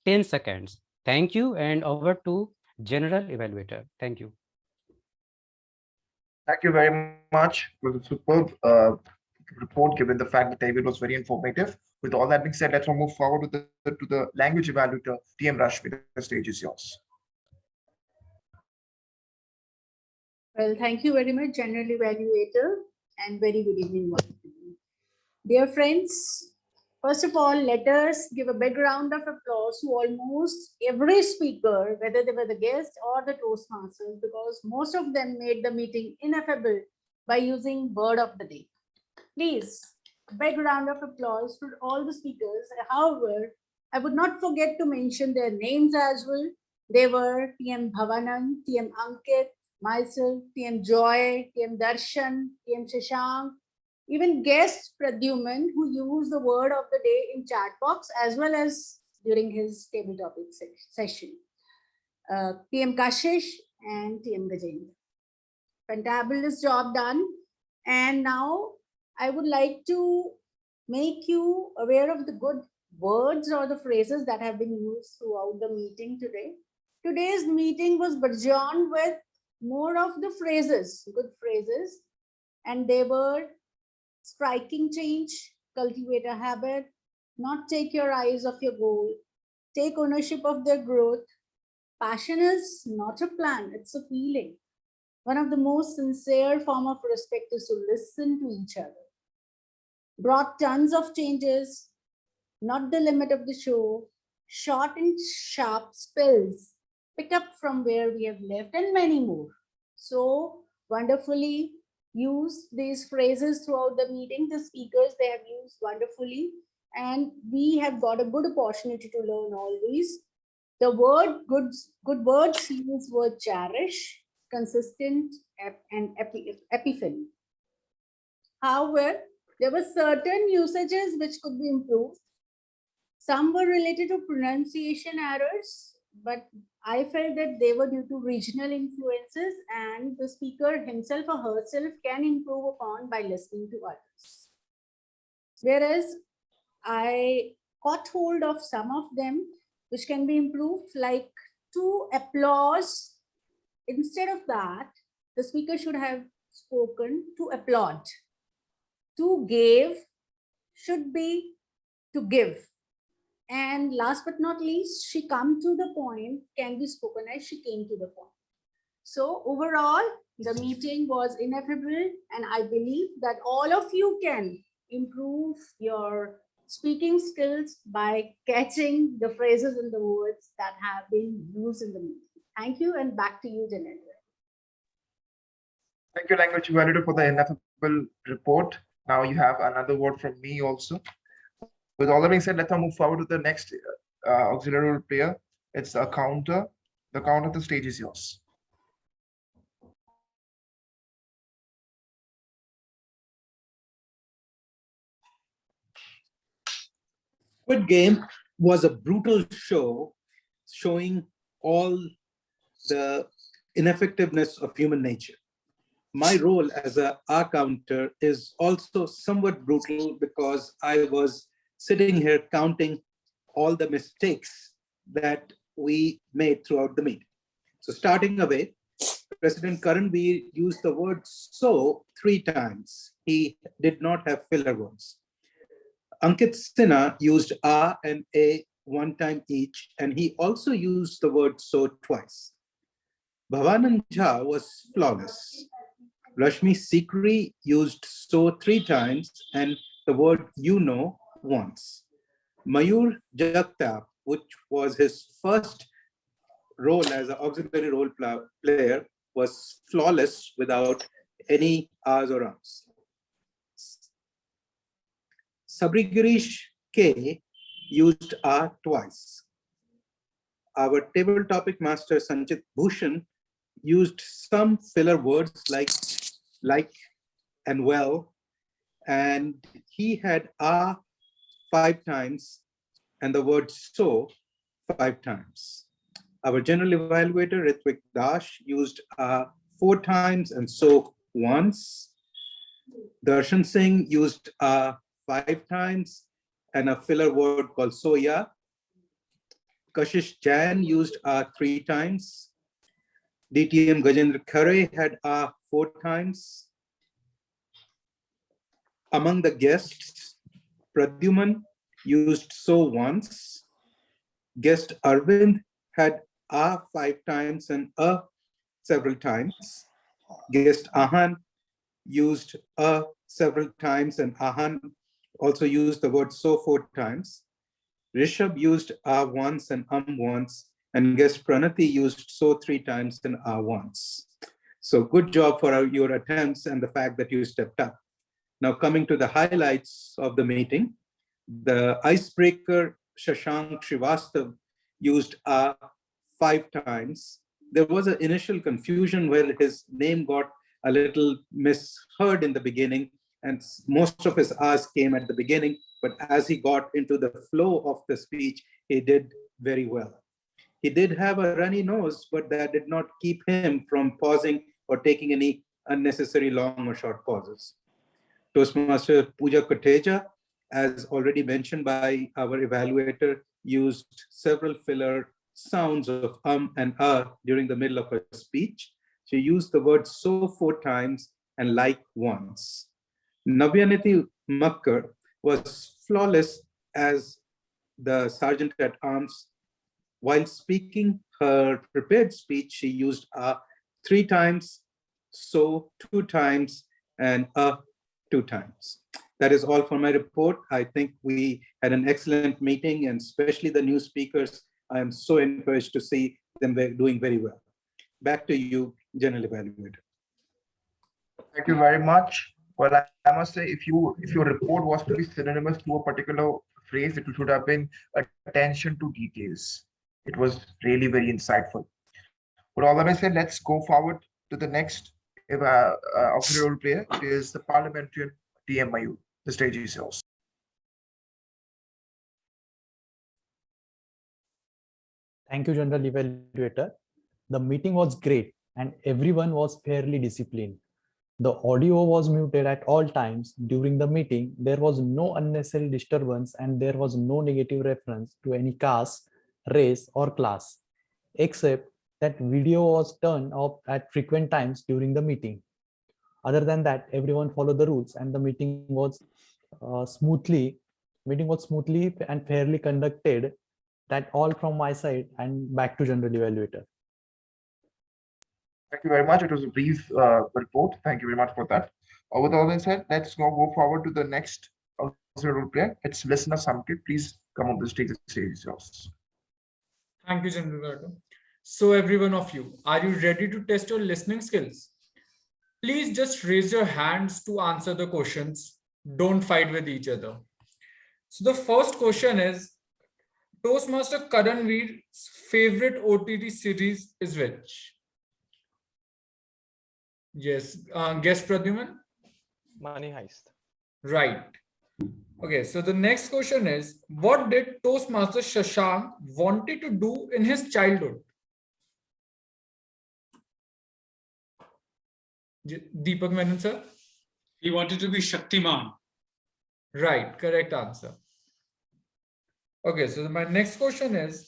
10 seconds. Thank you, and over to General Evaluator. Thank you. Thank you very much. It was a superb report given the fact that David was very informative. With all that being said, let's now move forward with to the language evaluator, TM Rashmi. The stage is yours. Well, thank you very much, General Evaluator, and very good evening once again. Dear friends, first of all, let us give a big round of applause to almost every speaker, whether they were the guest or the Toastmasters, because most of them made the meeting ineffable by using word of the day. Please, a big round of applause for all the speakers. However, I would not forget to mention their names as well. They were TM Bhavanand, TM Ankit, myself, TM Joy, TM Darshan, TM Shashank, even guest Pradyuman, who used the word of the day in chat box as well as during his table topic session. TM Kashish and TM Gajendra. Fantabulous job done. And now I would like to make you aware of the good words or the phrases that have been used throughout the meeting today. Today's meeting was burgeoned with more of the phrases, good phrases, and they were striking change, cultivate a habit, not take your eyes off your goal, take ownership of their growth. Passion is not a plan, it's a feeling. One of the most sincere form of respect is to listen to each other. Brought tons of changes, not the limit of the show, short and sharp spills, pick up from where we have left, and many more. So wonderfully used these phrases throughout the meeting. The speakers, they have used wonderfully, and we have got a good opportunity to learn all these. The word good words use word cherish, consistent, and epiphany. However, there were certain usages which could be improved. Some were related to pronunciation errors, but I felt that they were due to regional influences, and the speaker himself or herself can improve upon by listening to others. Whereas I caught hold of some of them which can be improved, like to applause. Instead of that, the speaker should have spoken to applaud. To give should be to give. And last but not least, she come to the point can be spoken as she came to the point. So overall, the meeting was ineffable, and I believe that all of you can improve your speaking skills by catching the phrases and the words that have been used in the meeting. Thank you, and back to you, Janelle. Thank you, Language Evaluator, for the ineffable report. Now you have another word from me also. With all that being said, let's now move forward to the next auxiliary role player. It's a counter. The counter, the stage is yours. Squid Game was a brutal show showing all the ineffectiveness of human nature. My role as a R counter is also somewhat brutal because I was sitting here counting all the mistakes that we made throughout the meeting. So starting away, President Karanveer used the word so 3 times. He did not have filler words. Ankit Sinha used A and A 1 time each, and he also used the word so twice. Bhavanand Jha was flawless. Rashmi Sikri used so 3 times and the word once. Mayur Jagtap, which was his first role as an auxiliary role player, was flawless without any R's or R's. Sabrigirish K used R twice. Our table topic master Sanchit Bhushan used some filler words like and well, and he had R 5 times and the word so 5 times. Our general evaluator Ritvik Dash used R 4 times and so once. Darshan Singh used R 5 times and a filler word called soya. Kashish Jain used R 3 times. DTM Gajendra Khare had R 4 times. Among the guests, Pradyuman used so once. Guest Arvind had A 5 times and A several times. Guest Ahan used A several times, and Ahan also used the word so 4 times. Rishabh used A once and once, and guest Pranati used so 3 times and A once. So good job for your attempts and the fact that you stepped up. Now coming to the highlights of the meeting, the icebreaker Shashank Srivastav used A 5 times. There was an initial confusion where his name got a little misheard in the beginning, and most of his R's came at the beginning, but as he got into the flow of the speech, he did very well. He did have a runny nose, but that did not keep him from pausing or taking any unnecessary long or short pauses. Toastmaster Pooja Koteja, as already mentioned by our evaluator, used several filler sounds of and during the middle of her speech. She used the word so 4 times and like once. Navyaniti Makkar was flawless as the Sergeant at Arms. While speaking her prepared speech, she used 3 times, so 2 times, and 2 times. That is all for my report. I think we had an excellent meeting, and especially the new speakers. I am so encouraged to see them doing very well. Back to you, General Evaluator. Thank you very much. Well, I must say, if your report was to be synonymous to a particular phrase, it should have been attention to details. It was really very insightful. With all that I said, let's go forward to the next auxiliary role player. It is the parliamentarian TM Mayur. The stage is yours. Thank you, General Evaluator. The meeting was great and everyone was fairly disciplined. The audio was muted at all times during the meeting. There was no unnecessary disturbance and there was no negative reference to any caste, race, or class, except that video was turned off at frequent times during the meeting. Other than that, everyone followed the rules and the smoothly meeting was smoothly and fairly conducted. That all from my side, and back to General Evaluator. Thank you very much. It was a brief report. Thank you very much for that. With all that said, let's now go forward to the next role player. It's listener Samkit. Please come on the stage. The stage is yours. Thank you, General Evaluator. So every one of you, are you ready to test your listening skills? Please just raise your hands to answer the questions. Don't fight with each other. So the first question is, Toastmaster Karanveer's favorite OTT series is which? Yes, guess Pradyuman? Money Heist. Right. Okay, so the next question is, what did Toastmaster Shashank wanted to do in his childhood? Deepak Menon, sir? He wanted to be Shaktiman. Right, correct answer. Okay, so my next question is,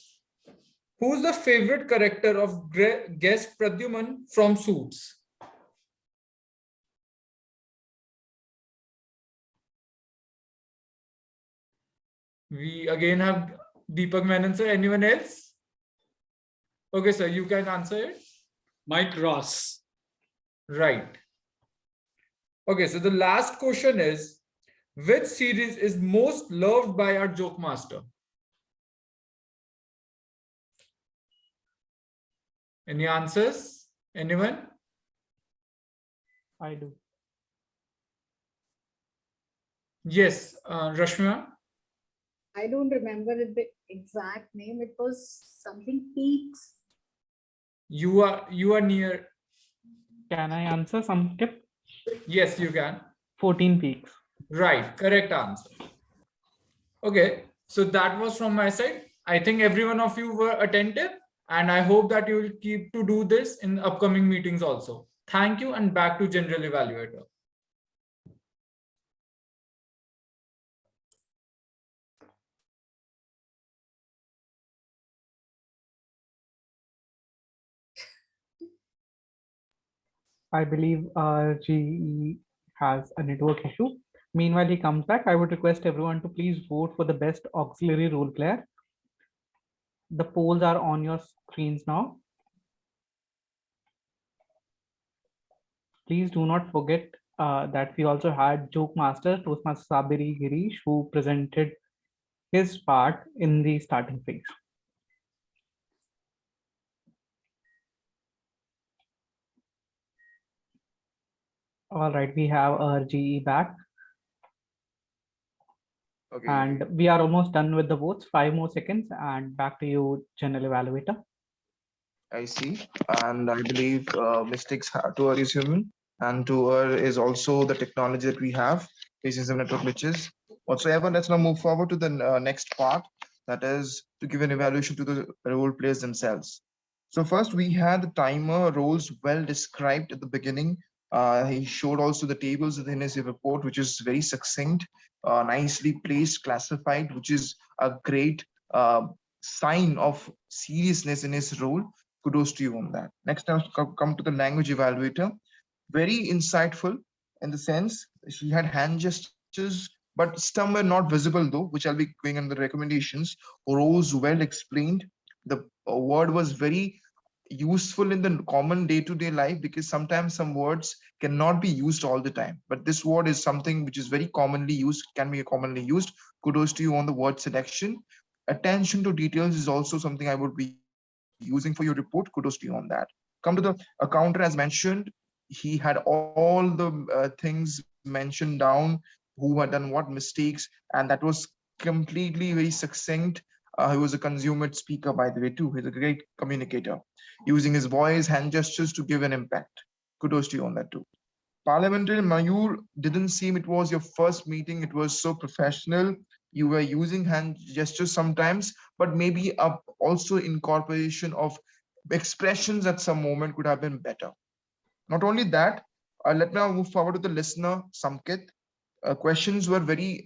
who's the favorite character of guest Pradyuman from Suits? We again have Deepak Menon, sir. Anyone else? Okay, sir, you can answer it. Mike Ross. Right. Okay, so the last question is, which series is most loved by our joke master? Any answers? Anyone? I do. Yes, Rashmi. I don't remember the exact name. It was something Peaks. You are near. Can I answer some tip? Yes, you can. 14 peaks. Right, correct answer. Okay, so that was from my side. I think every one of you were attentive, and I hope that you will keep to do this in upcoming meetings also. Thank you, and back to General Evaluator. I believe GE has a network issue. Meanwhile, he comes back. I would request everyone to please vote for the best auxiliary role player. The polls are on your screens now. Please do not forget that we also had Joke Master, Toastmaster Sabiri Girish, who presented his part in the starting phase. All right, we have our GE back. Okay. And we are almost done with the votes. 5 more seconds and back to you, General Evaluator. I see. And I believe mistakes to err is human, and to err is also the technology that we have, facing some network glitches. Whatsoever, let's now move forward to the next part, that is to give an evaluation to the role players themselves. So first we had the timer roles well described at the beginning. He showed also the tables within his report, which is very succinct, nicely placed, classified, which is a great sign of seriousness in his role. Kudos to you on that. Next, I'll come to the language evaluator. Very insightful in the sense she had hand gestures, but some were not visible though, which I'll be going on the recommendations. Rows well explained. The word was very useful in the common day-to-day life, because sometimes some words cannot be used all the time. But this word is something which is very commonly used, can be commonly used. Kudos to you on the word selection. Attention to details is also something I would be using for your report. Kudos to you on that. Come to the accountant, as mentioned, he had all the things mentioned down, who had done what mistakes, and that was completely very succinct. He was a consummate speaker, by the way, too. He's a great communicator, using his voice, hand gestures to give an impact. Kudos to you on that too. Parliamentary Mayur, didn't seem it was your first meeting. It was so professional. you were using hand gestures sometimes, but maybe also incorporation of expressions at some moment could have been better. Not only that, let me now move forward to the listener, Samkit. Questions were very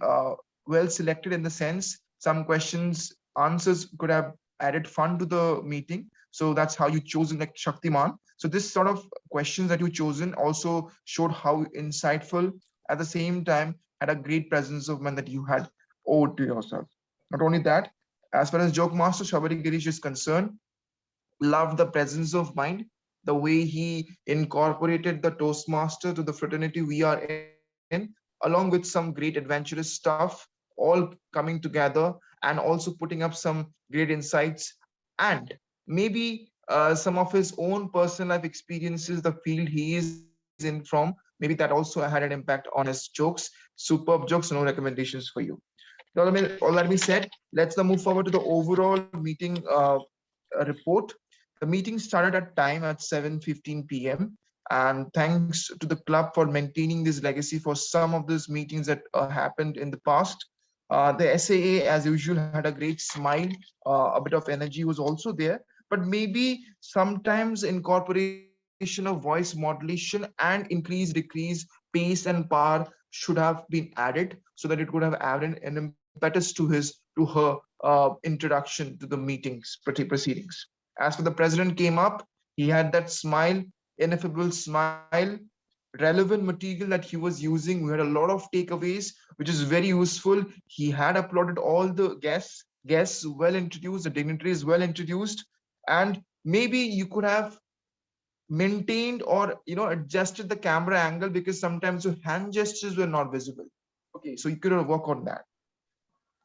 well selected in the sense some questions answers could have added fun to the meeting. So that's how you chosen like Shaktiman. So this sort of questions that you chosen also showed how insightful, at the same time had a great presence of mind that you had owed to yourself. Not only that, as far as joke master Shabari Girish is concerned, loved the presence of mind, the way he incorporated the Toastmaster to the fraternity we are in, along with some great adventurous stuff, all coming together and also putting up some great insights and maybe some of his own personal life experiences, the field he is in from, maybe that also had an impact on his jokes. Superb jokes, no recommendations for you. All that being said, let's now move forward to the overall meeting report. The meeting started at time at 7:15 p.m. And thanks to the club for maintaining this legacy for some of these meetings that happened in the past. The SAA, as usual, had a great smile. A bit of energy was also there, but maybe sometimes incorporation of voice modulation and increase, decrease, pace, and power should have been added so that it could have added an impetus to her introduction to the meetings, proceedings. As for the president came up, he had that smile, ineffable smile, relevant material that he was using. We had a lot of takeaways, which is very useful. He had applauded all the guests well introduced, the dignitaries well introduced, and maybe you could have maintained or adjusted the camera angle because sometimes your hand gestures were not visible. Okay, so you could work on that.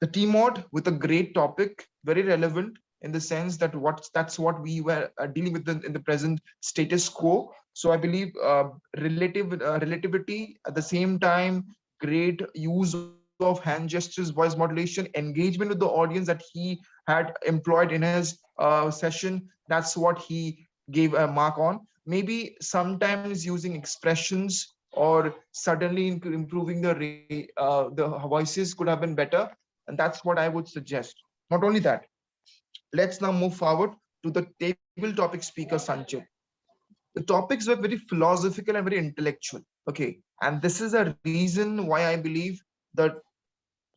The T-mod with a great topic, very relevant in the sense that that's what we were dealing with in the present status quo. So I believe relativity, at the same time, great use of hand gestures, voice modulation, engagement with the audience that he had employed in his session. That's what he gave a mark on. Maybe sometimes using expressions or suddenly improving the voices could have been better, and that's what I would suggest. Not only that, let's now move forward to the table topic speaker, Sanchit. The topics were very philosophical and very intellectual. Okay. And this is a reason why I believe that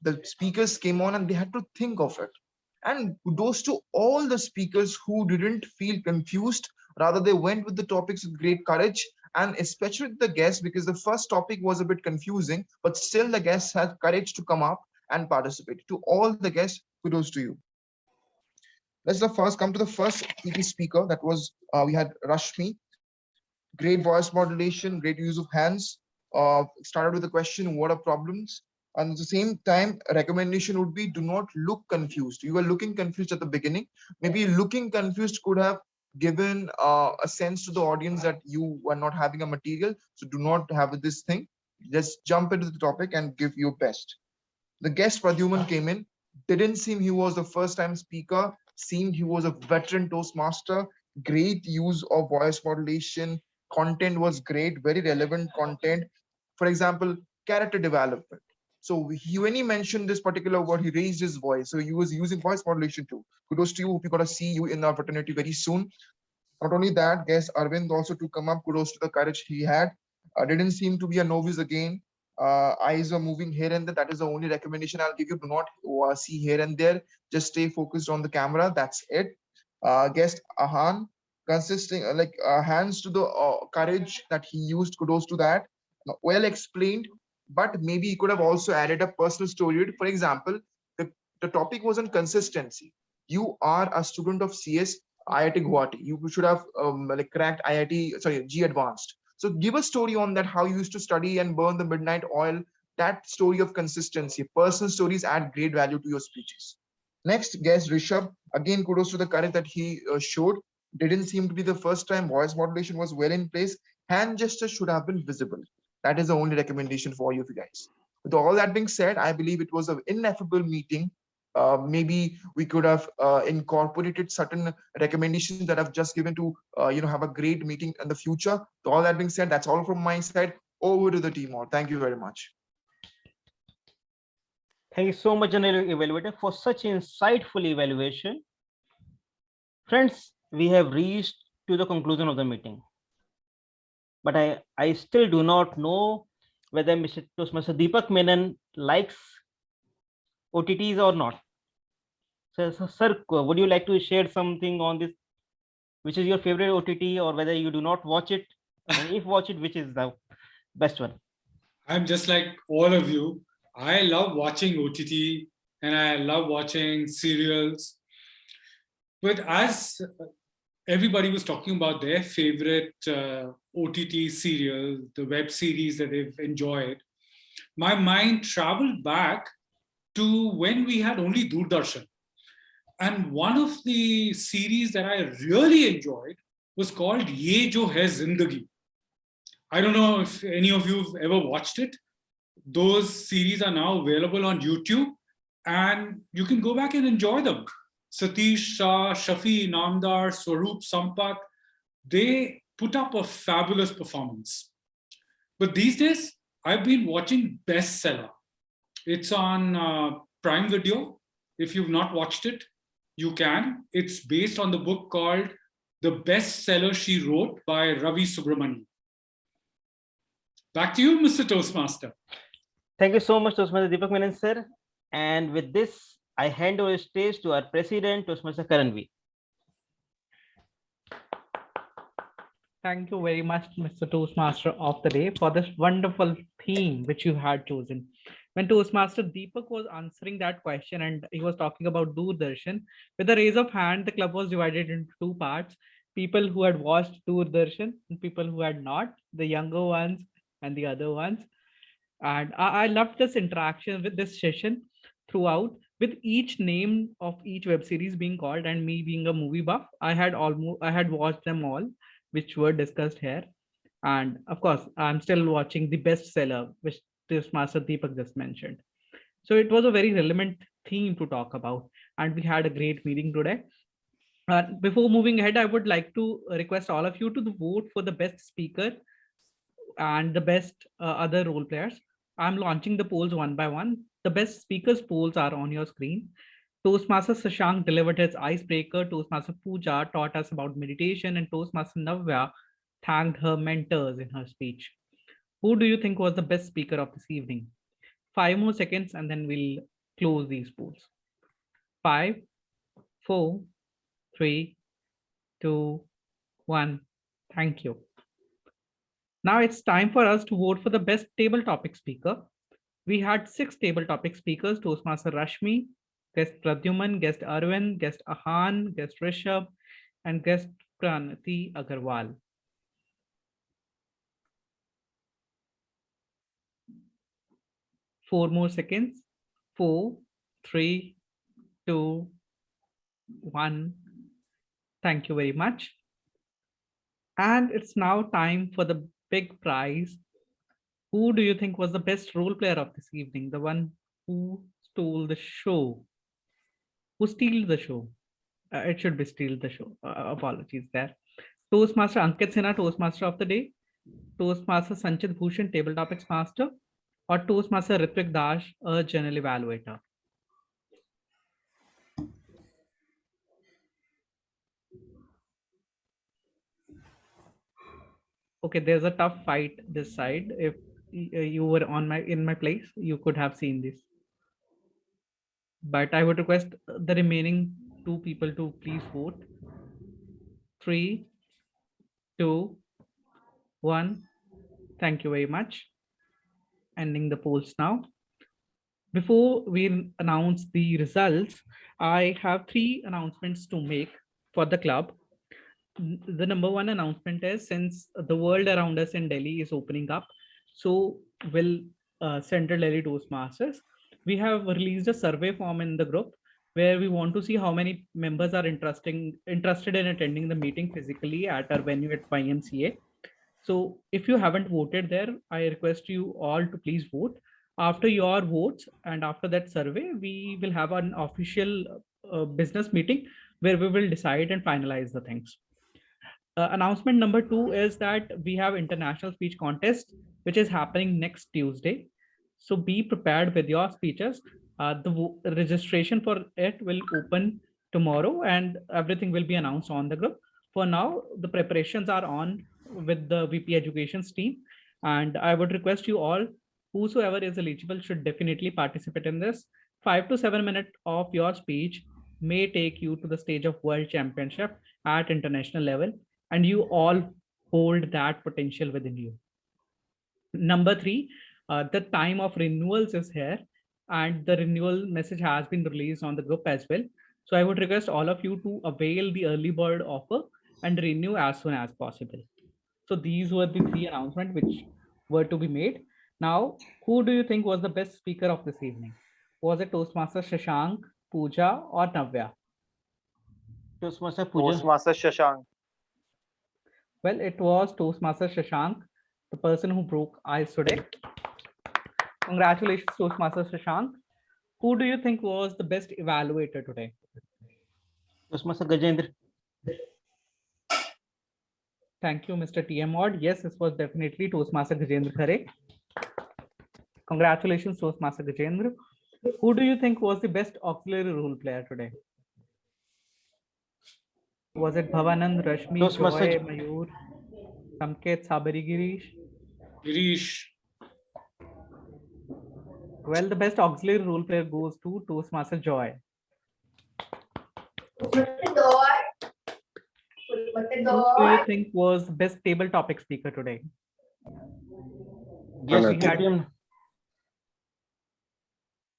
the speakers came on and they had to think of it. And kudos to all the speakers who didn't feel confused. Rather, they went with the topics with great courage, and especially the guests, because the first topic was a bit confusing, but still the guests had courage to come up and participate. To all the guests, kudos to you. Let's come to the first PT speaker. That was we had Rashmi. Great voice modulation, great use of hands. Started with the question, what are problems? And at the same time, a recommendation would be do not look confused. You were looking confused at the beginning. Maybe looking confused could have given a sense to the audience that you were not having a material. So do not have this thing. Just jump into the topic and give your best. The guest Pradyuman came in, didn't seem he was the first time speaker, seemed he was a veteran Toastmaster, great use of voice modulation, content was great, very relevant content. For example, character development. So when he mentioned this particular word, he raised his voice. So he was using voice modulation too. Kudos to you. We're going to see you in our fraternity very soon. Not only that, guest Arvind also to come up. Kudos to the courage he had. Didn't seem to be a novice again. Eyes are moving here and there. That is the only recommendation I'll give you. Do not see here and there. Just stay focused on the camera. That's it. Guest Ahan, consisting hands to the courage that he used. Kudos to that. Well explained, but maybe he could have also added a personal story. For example, the topic was on consistency. You are a student of CS IIT Guwahati. You should have cracked G Advanced. So give a story on that, how you used to study and burn the midnight oil. That story of consistency. Personal stories add great value to your speeches. Next guest, Rishabh. Again, kudos to the courage that he showed. Didn't seem to be the first time. Voice modulation was well in place. Hand gestures should have been visible. That is the only recommendation for you guys. With all that being said, I believe it was an ineffable meeting. Maybe we could have incorporated certain recommendations that I've just given to have a great meeting in the future. So all that being said, that's all from my side. Over to the team. Thank you very much. Thank you so much, General Evaluator, for such insightful evaluation. Friends, we have reached to the conclusion of the meeting. But I still do not know whether Mr. Toastmaster Deepak Menon likes OTTs or not. So, sir, would you like to share something on this? Which is your favorite OTT, or whether you do not watch it? And if watch it, which is the best one? I'm just like all of you. I love watching OTT and I love watching serials. But as everybody was talking about their favorite OTT serial, the web series that they've enjoyed, my mind traveled back to when we had only Doordarshan. And one of the series that I really enjoyed was called Ye Jo Hai Zindagi. I don't know if any of you have ever watched it. Those series are now available on YouTube and you can go back and enjoy them. Satish Shah, Shafi Inamdar, Swaroop Sampat, they put up a fabulous performance. But these days, I've been watching Bestseller. It's on Prime Video. If you've not watched it, you can. It's based on the book called The Bestseller She Wrote by Ravi Subramanian. Back to you, Mr. Toastmaster. Thank you so much, Toastmaster Deepak Menon, sir. And with this, I hand over the stage to our president, Toastmaster Karanveer. Thank you very much, Mr. Toastmaster of the day, for this wonderful theme which you had chosen. When Toastmaster Deepak was answering that question and he was talking about Doordarshan, with a raise of hand, the club was divided into two parts: people who had watched Doordarshan and people who had not, the younger ones and the other ones. And I loved this interaction with this session throughout, with each name of each web series being called, and me being a movie buff, I had watched them all, which were discussed here. And of course, I'm still watching the bestseller, which this Master Deepak just mentioned. So it was a very relevant theme to talk about, and we had a great meeting today. Before moving ahead, I would like to request all of you to vote for the best speaker and the best other role players. I'm launching the polls one by one. The best speakers polls are on your screen. Toastmaster Sashank delivered his icebreaker. Toastmaster Pooja taught us about meditation, and Toastmaster Navya thanked her mentors in her speech. Who do you think was the best speaker of this evening? 5 more seconds and then we'll close these polls. 5, 4, 3, 2, 1. Thank you. Now it's time for us to vote for the best table topic speaker. We had 6 table topic speakers: Toastmaster Rashmi, guest Pradyuman, guest Arvind, guest Ahan, guest Rishabh, and guest Pranati Agarwal. Four more seconds. 4, 3, 2, 1. Thank you very much. And it's now time for the big prize. Who do you think was the best role player of this evening? The one who stole the show? Who steal the show? It should be steal the show. Apologies there. Toastmaster Ankit Sinha, Toastmaster of the day. Toastmaster Sanchit Bhushan, Table Topics Master. Or Toastmaster Ritvik Dash, a General Evaluator. Okay, there's a tough fight this side. If you were in my place, you could have seen this. But I would request the remaining 2 people to please vote. 3, 2, 1. Thank you very much. Ending the polls now. Before we announce the results, I have 3 announcements to make for the club. The number 1 announcement is, since the world around us in Delhi is opening up, so will Central Delhi Toastmasters. We have released a survey form in the group where we want to see how many members are interested in attending the meeting physically at our venue at YMCA. So if you haven't voted there, I request you all to please vote. After your votes and after that survey, we will have an official business meeting where we will decide and finalize the things. Announcement number 2 is that we have international speech contest, which is happening next Tuesday. So be prepared with your speeches. The registration for it will open tomorrow and everything will be announced on the group. For now, the preparations are on with the VP Education's team. And I would request you all, whosoever is eligible should definitely participate in this. 5 to 7 minutes of your speech may take you to the stage of World Championship at international level, and you all hold that potential within you. Number 3, the time of renewals is here, and the renewal message has been released on the group as well. So I would request all of you to avail the early bird offer and renew as soon as possible. So these were the 3 announcements which were to be made. Now, who do you think was the best speaker of this evening? Was it Toastmaster Shashank, Pooja, or Navya? Toastmaster Pooja. Toastmaster Shashank. Well, it was Toastmaster Shashank, the person who broke ice today. Congratulations, Toastmaster Shashank. Who do you think was the best evaluator today? Toastmaster Gajendra. Thank you, Mr. TM Odd. Yes, this was definitely Toastmaster Gajendra Khare. Congratulations, Toastmaster Gajendra. Who do you think was the best auxiliary role player today? Was it Bhavanand, Rashmi, Joy, Mayur, Samket, Sabari, Girish? Girish. Well, the best auxiliary role player goes to Toastmaster Joy. Who do you think was the best table topic speaker today? Yes, we had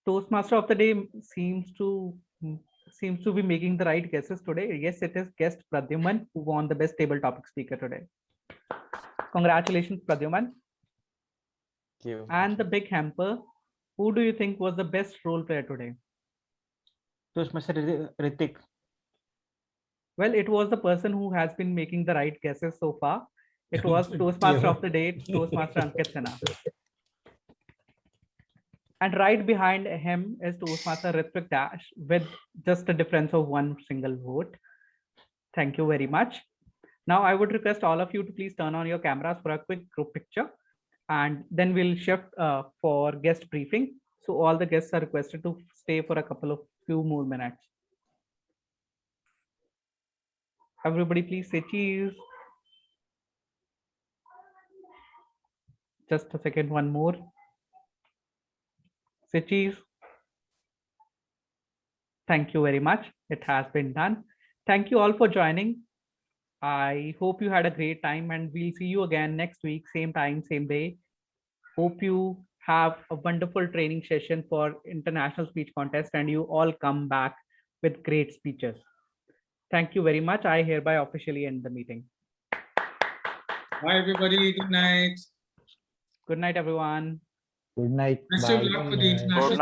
Toastmaster of the day seems to be making the right guesses today. Yes, it is guest Pradyuman who won the best table topic speaker today. Congratulations, Pradyuman. Thank you. And the big hamper, who do you think was the best role player today? Toastmaster Ritik. Well, it was the person who has been making the right guesses so far. It was Toastmaster of the day, Toastmaster Ankit Sinha. And right behind him is Toastmaster Ritvik Dash with just a difference of 1 single vote. Thank you very much. Now I would request all of you to please turn on your cameras for a quick group picture, and then we'll shift for guest briefing. So all the guests are requested to stay for a few more minutes. Everybody please say cheese. Just a second, one more. Say cheese. Thank you very much. It has been done. Thank you all for joining. I hope you had a great time, and we'll see you again next week, same time, same day. Hope you have a wonderful training session for international speech contest and you all come back with great speeches. Thank you very much. I hereby officially end the meeting. Bye, everybody. Good night. Good night, everyone. Good night. Best of luck for the international.